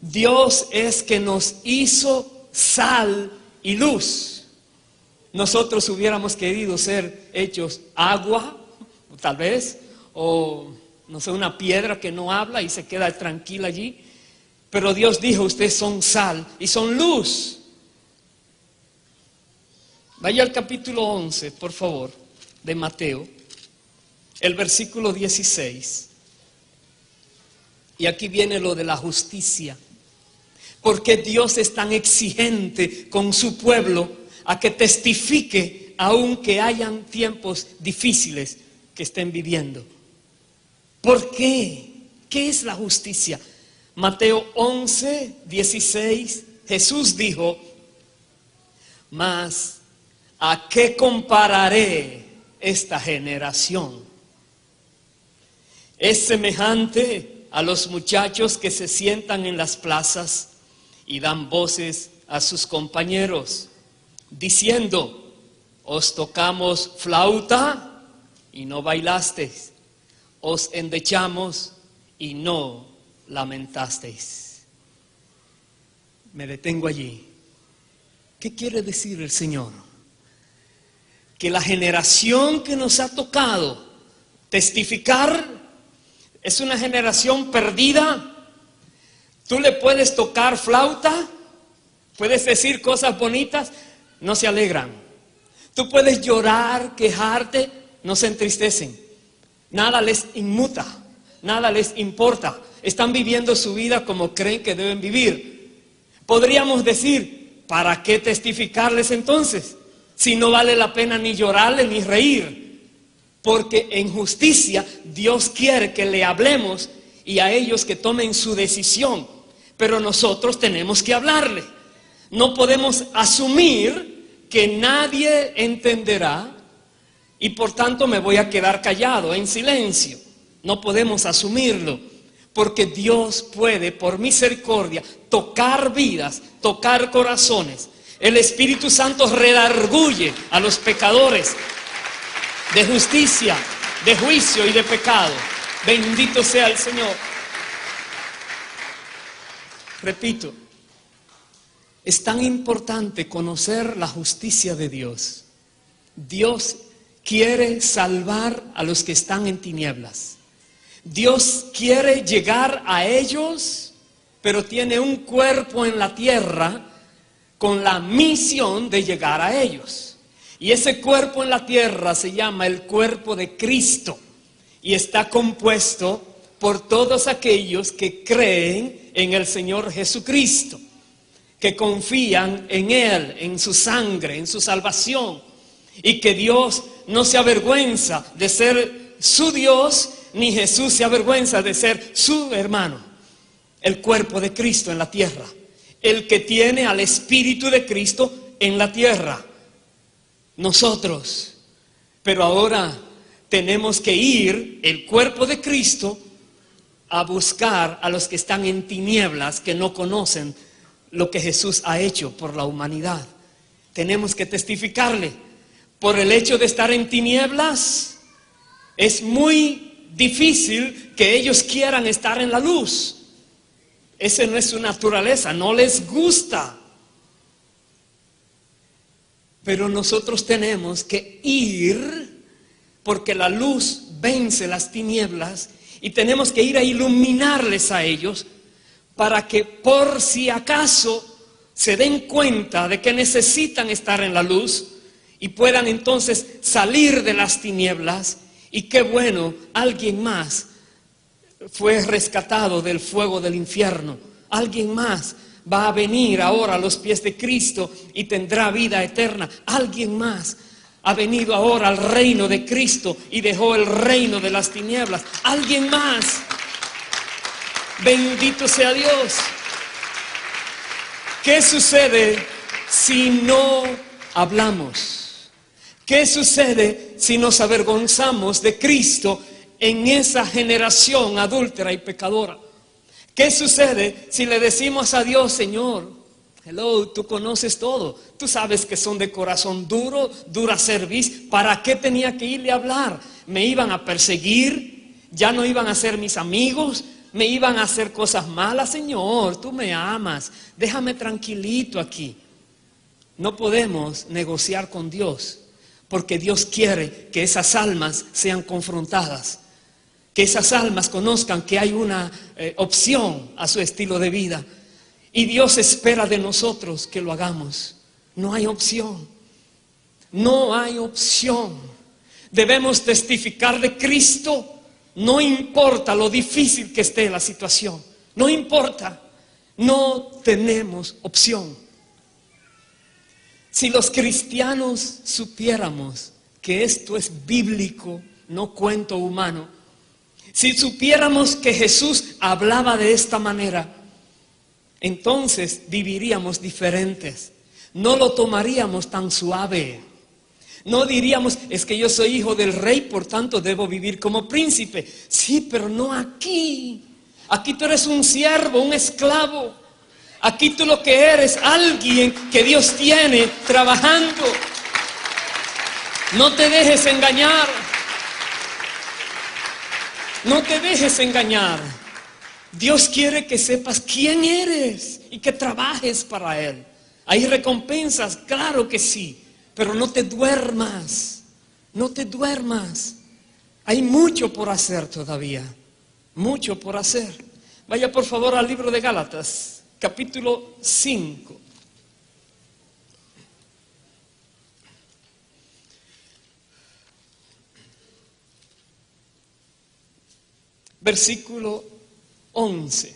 Dios es que nos hizo sal y luz. Nosotros hubiéramos querido ser hechos agua, tal vez, o no sé, una piedra que no habla y se queda tranquila allí. Pero Dios dijo, ustedes son sal y son luz. Vaya al capítulo 11, por favor, de Mateo, el versículo 16. Y aquí viene lo de la justicia. Porque Dios es tan exigente con su pueblo a que testifique aunque hayan tiempos difíciles que estén viviendo. ¿Por qué? ¿Qué es la justicia? Mateo 11, 16, Jesús dijo, mas ¿a qué compararé esta generación? Es semejante a los muchachos que se sientan en las plazas y dan voces a sus compañeros, diciendo, os tocamos flauta y no bailasteis, os endechamos y no lamentasteis. Me detengo allí. ¿Qué quiere decir el Señor? Que la generación que nos ha tocado testificar es una generación perdida. Tú le puedes tocar flauta, Puedes decir cosas bonitas, no se alegran. Tú puedes llorar, quejarte, no se entristecen. Nada les inmuta, nada les importa. Están viviendo su vida como creen que deben vivir. Podríamos decir, ¿para qué testificarles entonces? Si no vale la pena ni llorarles ni reír. Porque en justicia Dios quiere que le hablemos y a ellos que tomen su decisión. Pero nosotros tenemos que hablarle. No podemos asumir que nadie entenderá y por tanto me voy a quedar callado, en silencio. No podemos asumirlo, porque Dios puede, por misericordia, tocar vidas, tocar corazones. El Espíritu Santo redarguye a los pecadores de justicia, de juicio y de pecado. Bendito sea el Señor. Repito, es tan importante conocer la justicia de Dios. Dios quiere salvar a los que están en tinieblas. Dios quiere llegar a ellos, pero tiene un cuerpo en la tierra con la misión de llegar a ellos. Y ese cuerpo en la tierra se llama el cuerpo de Cristo y está compuesto por todos aquellos que creen en el Señor Jesucristo, que confían en Él, en su sangre, en su salvación, y que Dios no se avergüenza de ser su Dios, ni Jesús se avergüenza de ser su hermano. El cuerpo de Cristo en la tierra, el que tiene al Espíritu de Cristo en la tierra, nosotros. Pero ahora tenemos que ir, el cuerpo de Cristo, a buscar a los que están en tinieblas, que no conocen lo que Jesús ha hecho por la humanidad. Tenemos que testificarle. Por el hecho de estar en tinieblas, es muy difícil que ellos quieran estar en la luz. Esa no es su naturaleza, no les gusta. Pero nosotros tenemos que ir, porque la luz vence las tinieblas, y tenemos que ir a iluminarles a ellos, para que por si acaso se den cuenta de que necesitan estar en la luz y puedan entonces salir de las tinieblas. Y qué bueno, alguien más fue rescatado del fuego del infierno. Alguien más va a venir ahora a los pies de Cristo y tendrá vida eterna. Alguien más ha venido ahora al reino de Cristo y dejó el reino de las tinieblas. Alguien más. Bendito sea Dios. ¿Qué sucede si no hablamos? ¿Qué sucede si nos avergonzamos de Cristo en esa generación adúltera y pecadora? ¿Qué sucede si le decimos a Dios, Señor, hello, tú conoces todo, tú sabes que son de corazón duro, dura cerviz, ¿para qué tenía que irle a hablar? ¿Me iban a perseguir? ¿Ya no iban a ser mis amigos? ¿Me iban a hacer cosas malas? Señor, tú me amas, déjame tranquilito aquí. No podemos negociar con Dios, porque Dios quiere que esas almas sean confrontadas, que esas almas conozcan que hay una opción a su estilo de vida. Y Dios espera de nosotros que lo hagamos. No hay opción. No hay opción. Debemos testificar de Cristo. No importa lo difícil que esté la situación. No importa. No tenemos opción. Si los cristianos supiéramos que esto es bíblico, no cuento humano, si supiéramos que Jesús hablaba de esta manera, entonces viviríamos diferentes. No lo tomaríamos tan suave. No diríamos, es que yo soy hijo del rey, por tanto debo vivir como príncipe. Sí, pero no aquí. Aquí tú eres un siervo, un esclavo. Aquí tú lo que eres, alguien que Dios tiene trabajando. No te dejes engañar. No te dejes engañar. Dios quiere que sepas quién eres y que trabajes para Él. Hay recompensas, claro que sí, pero no te duermas. No te duermas. Hay mucho por hacer todavía. Mucho por hacer. Vaya por favor al libro de Gálatas. Capítulo 5. versículo 11.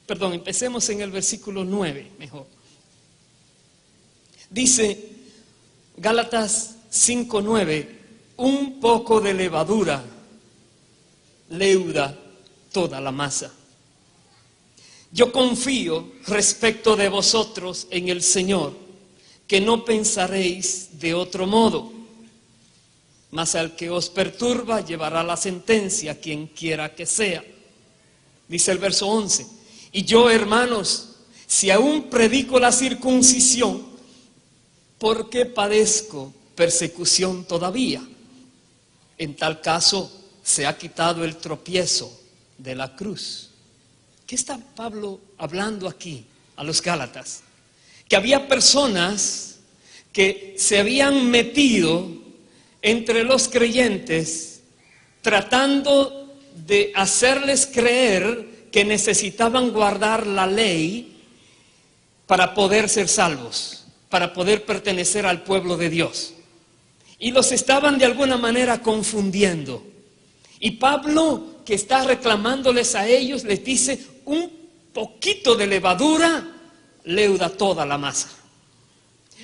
Perdón, empecemos en el versículo 9, mejor. Dice Gálatas 5:9, un poco de levadura leuda toda la masa. Yo confío respecto de vosotros en el Señor, que no pensaréis de otro modo, mas al que os perturba llevará la sentencia, quien quiera que sea. Dice el verso 11, y yo, hermanos, si aún predico la circuncisión, ¿por qué padezco persecución todavía? En tal caso, se ha quitado el tropiezo de la cruz. ¿Qué está Pablo hablando aquí a los Gálatas? Que había personas que se habían metido entre los creyentes tratando de hacerles creer que necesitaban guardar la ley para poder ser salvos, para poder pertenecer al pueblo de Dios. Y los estaban de alguna manera confundiendo. Y Pablo, que está reclamándoles a ellos, les dice, un poquito de levadura leuda toda la masa.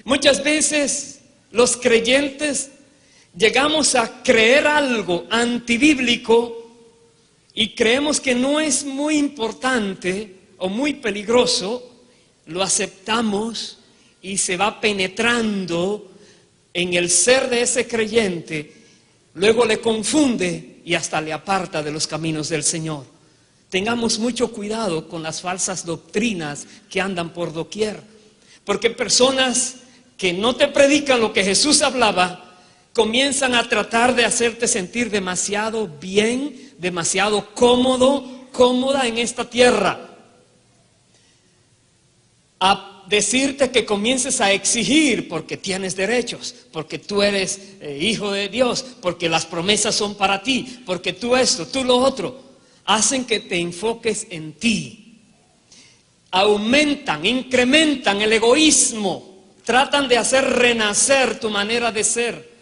Muchas veces los creyentes llegamos a creer algo antibíblico y creemos que no es muy importante o muy peligroso, lo aceptamos y se va penetrando en el ser de ese creyente, luego le confunde y hasta le aparta de los caminos del Señor. Tengamos mucho cuidado con las falsas doctrinas que andan por doquier, porque personas que no te predican lo que Jesús hablaba, comienzan a tratar de hacerte sentir demasiado bien, demasiado cómoda en esta tierra, a decirte que comiences a exigir porque tienes derechos, porque tú eres hijo de Dios, porque las promesas son para ti, porque tú esto, tú lo otro, hacen que te enfoques en ti, aumentan, incrementan el egoísmo, tratan de hacer renacer tu manera de ser,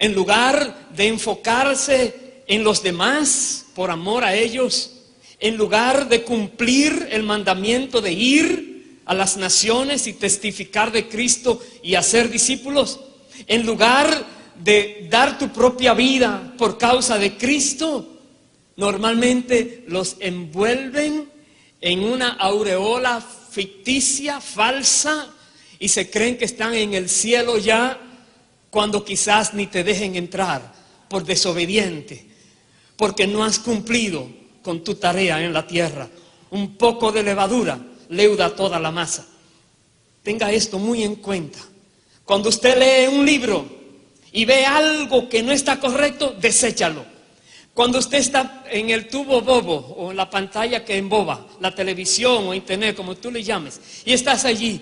en lugar de enfocarse en los demás por amor a ellos, en lugar de cumplir el mandamiento de ir a las naciones y testificar de Cristo y hacer discípulos, en lugar de dar tu propia vida por causa de Cristo, normalmente los envuelven en una aureola ficticia, falsa, y se creen que están en el cielo ya, cuando quizás ni te dejen entrar por desobediente, porque no has cumplido con tu tarea en la tierra. Un poco de levadura leuda toda la masa. Tenga esto muy en cuenta. Cuando usted lee un libro y ve algo que no está correcto, deséchalo. Cuando usted está en el tubo bobo o en la pantalla que emboba, la televisión o internet, como tú le llames, y estás allí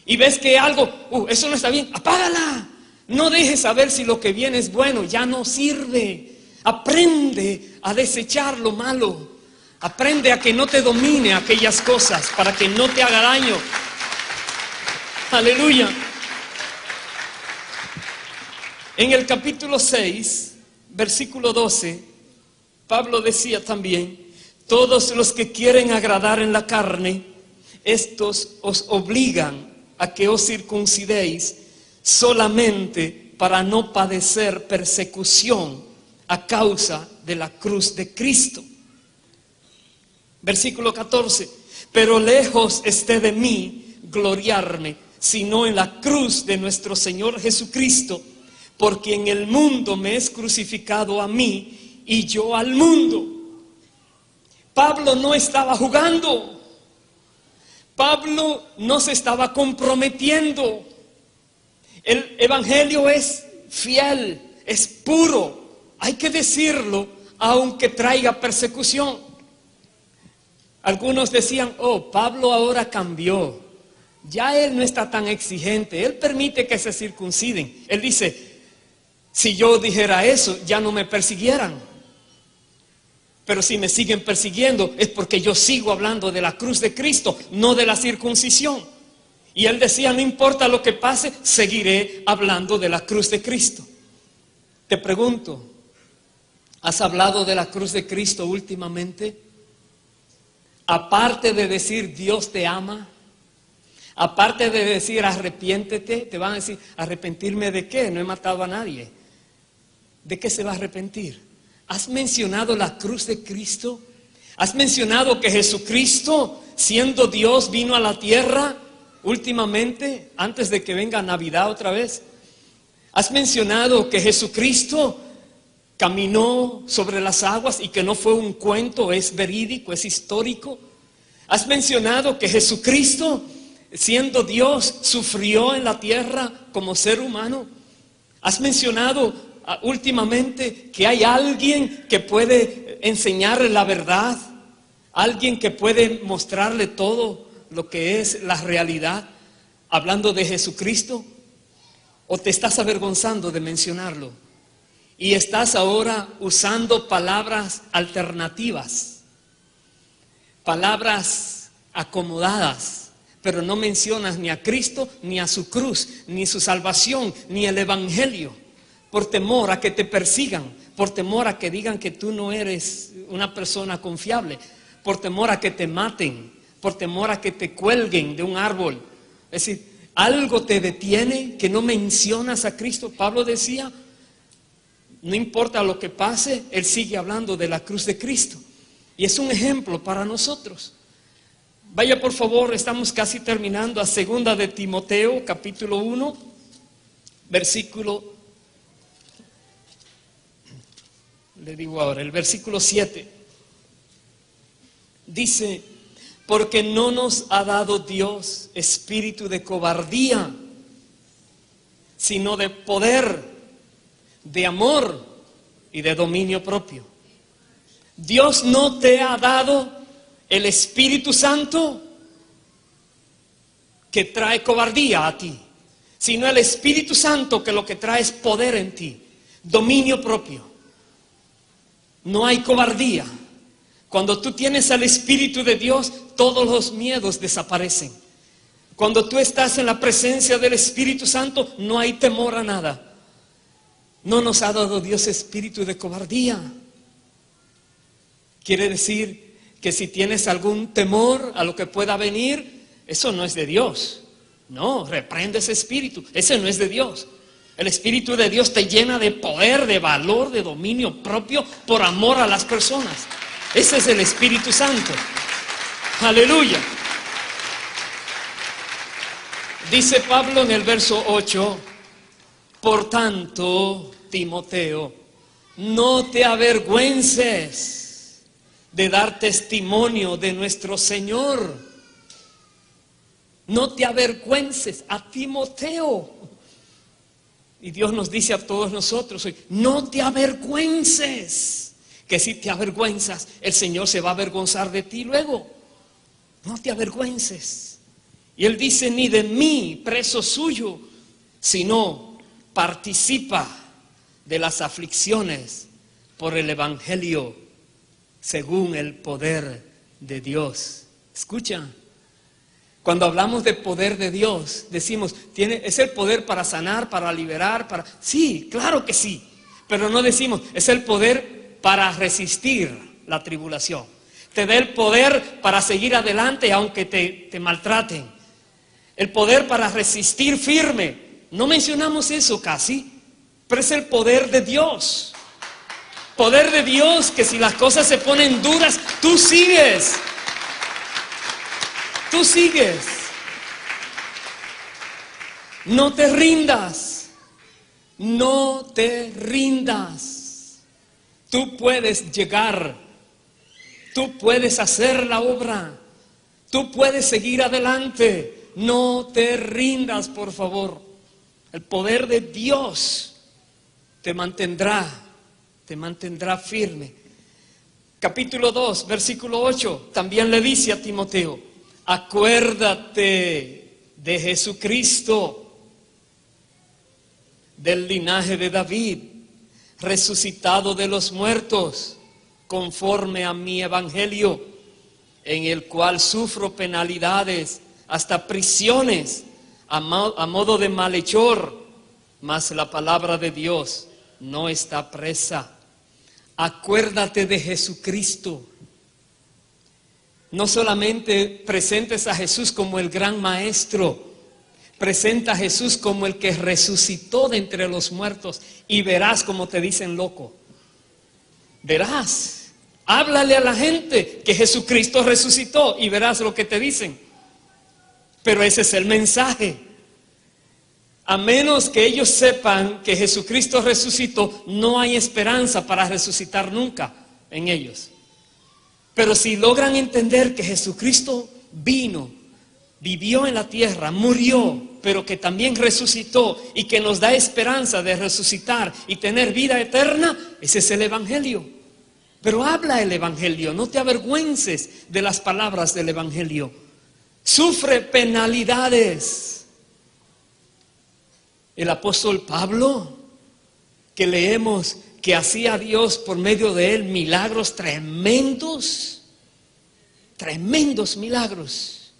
y ves que algo, eso no está bien, apágala. No dejes saber si lo que viene es bueno, ya no sirve. Aprende a desechar lo malo. Aprende a que no te domine aquellas cosas para que no te haga daño. Aleluya. En el capítulo 6, versículo 12, Pablo decía también, todos los que quieren agradar en la carne, estos os obligan a que os circuncidéis solamente para no padecer persecución a causa de la cruz de Cristo. Versículo 14, pero lejos esté de mí gloriarme, sino en la cruz de nuestro Señor Jesucristo, porque en el mundo me es crucificado a mí y yo al mundo. Pablo no estaba jugando, Pablo no se estaba comprometiendo. El evangelio es fiel, es puro, hay que decirlo, aunque traiga persecución. Algunos decían, oh, Pablo ahora cambió, ya él no está tan exigente, él permite que se circunciden. Él dice, si yo dijera eso, ya no me persiguieran. Pero si me siguen persiguiendo es porque yo sigo hablando de la cruz de Cristo, no de la circuncisión. Y él decía, no importa lo que pase, seguiré hablando de la cruz de Cristo. Te pregunto, ¿Has hablado de la cruz de Cristo últimamente? Aparte de decir Dios te ama, aparte de decir arrepiéntete, te van a decir, ¿arrepentirme de qué? No he matado a nadie. ¿De qué se va a arrepentir? ¿Has mencionado la cruz de Cristo? ¿Has mencionado que Jesucristo, siendo Dios, vino a la tierra últimamente, antes de que venga Navidad otra vez? ¿Has mencionado que Jesucristo caminó sobre las aguas y que no fue un cuento, es verídico, es histórico? ¿Has mencionado que Jesucristo, siendo Dios, sufrió en la tierra como ser humano? ¿Has mencionado últimamente que hay alguien que puede enseñarle la verdad? Alguien que puede mostrarle todo lo que es la realidad, hablando de Jesucristo. ¿O te estás avergonzando de mencionarlo? Y estás ahora usando palabras alternativas, palabras acomodadas, pero no mencionas ni a Cristo, ni a su cruz, ni su salvación, ni el evangelio, por temor a que te persigan, por temor a que digan que tú no eres una persona confiable, por temor a que te maten, por temor a que te cuelguen de un árbol. Es decir, algo te detiene que no mencionas a Cristo. Pablo decía, no importa lo que pase, él sigue hablando de la cruz de Cristo. Y es un ejemplo para nosotros. Vaya por favor, estamos casi terminando, a 2 de Timoteo, capítulo 1, versículo, le digo ahora, el versículo 7. Dice, porque no nos ha dado Dios espíritu de cobardía, sino de poder, de amor y de dominio propio. Dios no te ha dado el Espíritu Santo que trae cobardía a ti, sino el Espíritu Santo que lo que trae es poder en ti, dominio propio. No hay cobardía. Cuando tú tienes al Espíritu de Dios, todos los miedos desaparecen. Cuando tú estás en la presencia del Espíritu Santo, no hay temor a nada. No nos ha dado Dios espíritu de cobardía. Quiere decir que si tienes algún temor a lo que pueda venir, eso no es de Dios. No, reprende ese espíritu, ese no es de Dios. El Espíritu de Dios te llena de poder, de valor, de dominio propio, por amor a las personas. Ese es el Espíritu Santo. Aleluya. Dice Pablo en el verso 8, por tanto, Timoteo, no te avergüences de dar testimonio de nuestro Señor. No te avergüences, a Timoteo. Y Dios nos dice a todos nosotros hoy, no te avergüences. Que si te avergüenzas, el Señor se va a avergonzar de ti luego. No te avergüences. Y Él dice, ni de mí, preso suyo, sino participa de las aflicciones por el Evangelio, según el poder de Dios. Escucha, cuando hablamos de poder de Dios, decimos, es el poder para sanar, para liberar, para... Sí, claro que sí, pero no decimos, es el poder para resistir la tribulación. Te da el poder para seguir adelante aunque te maltraten. El poder para resistir firme. No mencionamos eso casi, pero es el poder de Dios. Poder de Dios que si las cosas se ponen duras, tú sigues. Tú sigues. No te rindas. No te rindas. Tú puedes llegar, tú puedes hacer la obra, tú puedes seguir adelante. No te rindas, por favor. El poder de Dios te mantendrá firme. Capítulo 2, versículo 8, también le dice a Timoteo, acuérdate de Jesucristo, del linaje de David, resucitado de los muertos, conforme a mi evangelio, en el cual sufro penalidades, hasta prisiones, a modo de malhechor, mas la palabra de Dios no está presa. Acuérdate de Jesucristo. No solamente presentes a Jesús como el gran maestro, presenta a Jesús como el que resucitó de entre los muertos y verás como te dicen loco. Verás, háblale a la gente que Jesucristo resucitó y verás lo que te dicen. Pero ese es el mensaje. A menos que ellos sepan que Jesucristo resucitó, no hay esperanza para resucitar nunca en ellos. Pero si logran entender que Jesucristo vino, vivió en la tierra, murió, pero que también resucitó y que nos da esperanza de resucitar y tener vida eterna, ese es el Evangelio. Pero habla el Evangelio, no te avergüences de las palabras del Evangelio. Sufre penalidades. El apóstol Pablo, que leemos que hacía Dios por medio de él milagros tremendos, tremendos milagros.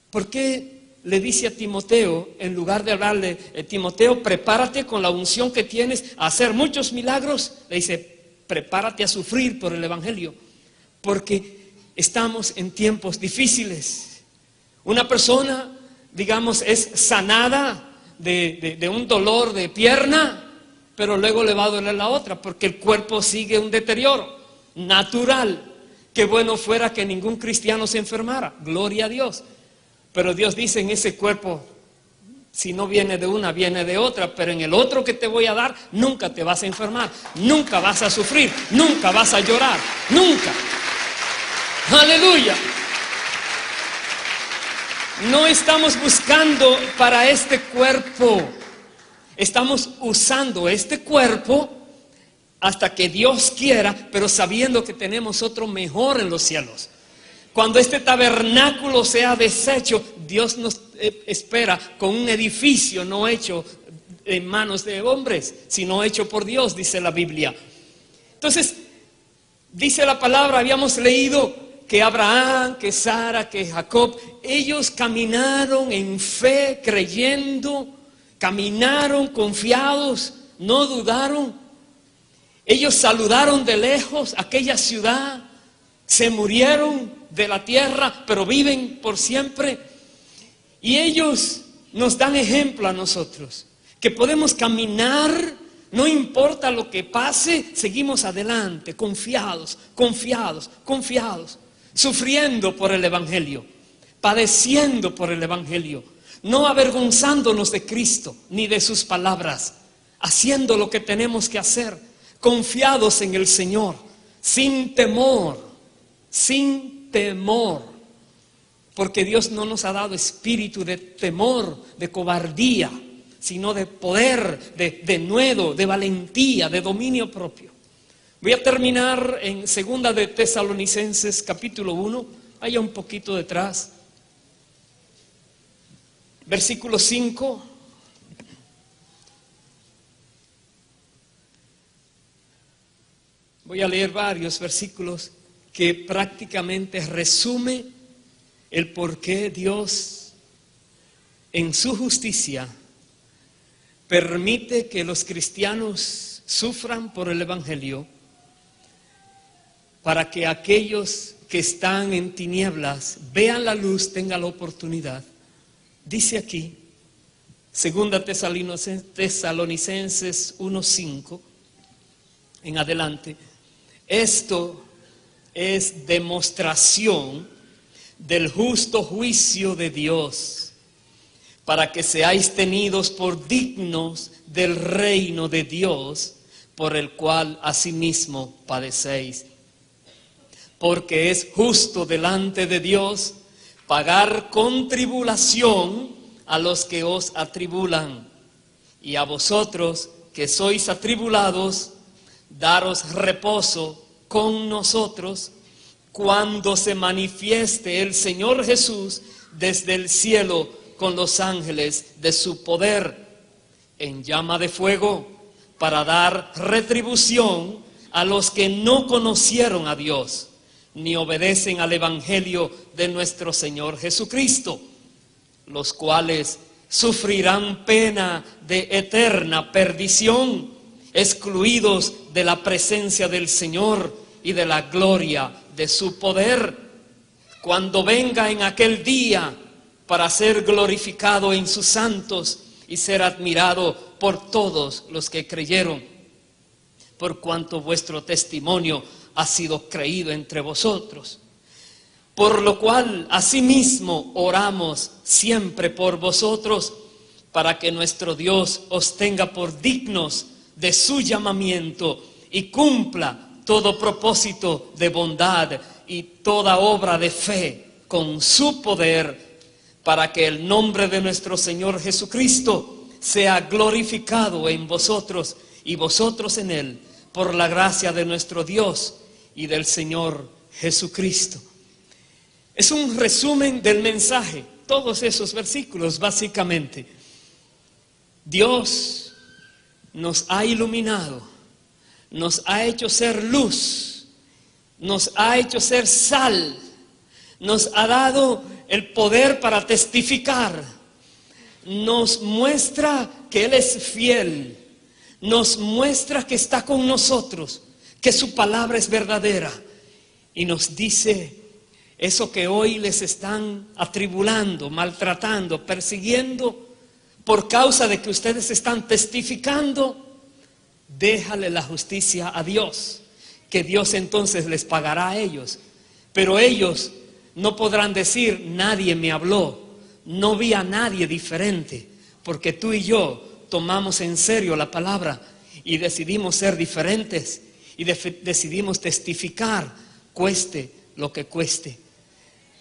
¿Por qué le dice a Timoteo, en lugar de hablarle, Timoteo, prepárate con la unción que tienes a hacer muchos milagros? Le dice, prepárate a sufrir por el Evangelio, porque estamos en tiempos difíciles. Una persona, digamos, es sanada de un dolor de pierna, pero luego le va a doler la otra, porque el cuerpo sigue un deterioro natural. Qué bueno fuera que ningún cristiano se enfermara, gloria a Dios. Pero Dios dice, en ese cuerpo, si no viene de una, viene de otra, pero en el otro que te voy a dar, nunca te vas a enfermar, nunca vas a sufrir, nunca vas a llorar, nunca. Aleluya. No estamos buscando para este cuerpo, estamos usando este cuerpo hasta que Dios quiera, pero sabiendo que tenemos otro mejor en los cielos. Cuando este tabernáculo sea deshecho, Dios nos espera con un edificio no hecho en manos de hombres, sino hecho por Dios, dice la Biblia. Entonces, dice la palabra, habíamos leído que Abraham, que Sara, que Jacob, ellos caminaron en fe, creyendo, caminaron confiados, no dudaron. Ellos saludaron de lejos aquella ciudad, se murieron de la tierra, pero viven por siempre. Y ellos nos dan ejemplo a nosotros, que podemos caminar, no importa lo que pase, seguimos adelante, confiados, confiados, confiados, sufriendo por el Evangelio, padeciendo por el Evangelio, no avergonzándonos de Cristo ni de sus palabras, haciendo lo que tenemos que hacer, confiados en el Señor, sin temor, porque Dios no nos ha dado espíritu de temor, de cobardía, sino de poder, de denuedo, de valentía, de dominio propio. Voy a terminar en 2 de Tesalonicenses capítulo 1, vaya un poquito detrás, versículo 5. Voy a leer varios versículos que prácticamente resume el por qué Dios en su justicia permite que los cristianos sufran por el Evangelio, para que aquellos que están en tinieblas vean la luz, tengan la oportunidad. Dice aquí, 2 Tesalonicenses 1:5 en adelante, esto es demostración del justo juicio de Dios, para que seáis tenidos por dignos del reino de Dios, por el cual asimismo padecéis. Porque es justo delante de Dios pagar con tribulación a los que os atribulan, y a vosotros que sois atribulados, daros reposo con nosotros cuando se manifieste el Señor Jesús desde el cielo con los ángeles de su poder en llama de fuego, para dar retribución a los que no conocieron a Dios ni obedecen al Evangelio de nuestro Señor Jesucristo, los cuales sufrirán pena de eterna perdición, excluidos de la presencia del Señor y de la gloria de su poder, cuando venga en aquel día para ser glorificado en sus santos y ser admirado por todos los que creyeron, por cuanto vuestro testimonio ha sido creído entre vosotros. Por lo cual, asimismo, oramos siempre por vosotros, para que nuestro Dios os tenga por dignos de su llamamiento y cumpla todo propósito de bondad y toda obra de fe con su poder, para que el nombre de nuestro Señor Jesucristo sea glorificado en vosotros y vosotros en Él, por la gracia de nuestro Dios y del Señor Jesucristo. Es un resumen del mensaje, todos esos versículos básicamente. Dios nos ha iluminado, nos ha hecho ser luz, nos ha hecho ser sal, nos ha dado el poder para testificar, nos muestra que Él es fiel, nos muestra que está con nosotros, que su palabra es verdadera, y nos dice: eso que hoy les están atribulando, maltratando, persiguiendo, por causa de que ustedes están testificando, déjale la justicia a Dios, que Dios entonces les pagará a ellos. Pero ellos no podrán decir: nadie me habló, no vi a nadie diferente, porque tú y yo tomamos en serio la palabra y decidimos ser diferentes y decidimos testificar, cueste lo que cueste.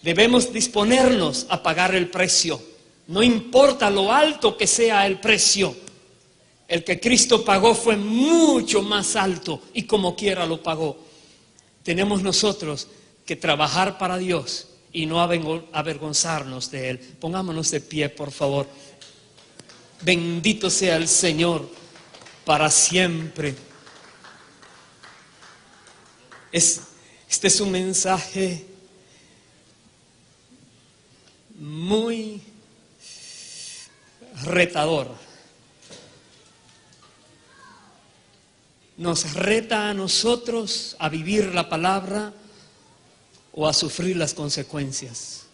Debemos disponernos a pagar el precio, no importa lo alto que sea el precio. El que Cristo pagó fue mucho más alto y como quiera lo pagó. Tenemos nosotros que trabajar para Dios y no avergonzarnos de Él. Pongámonos de pie, por favor. Bendito sea el Señor para siempre. Este es un mensaje muy retador. Nos reta a nosotros a vivir la palabra o a sufrir las consecuencias.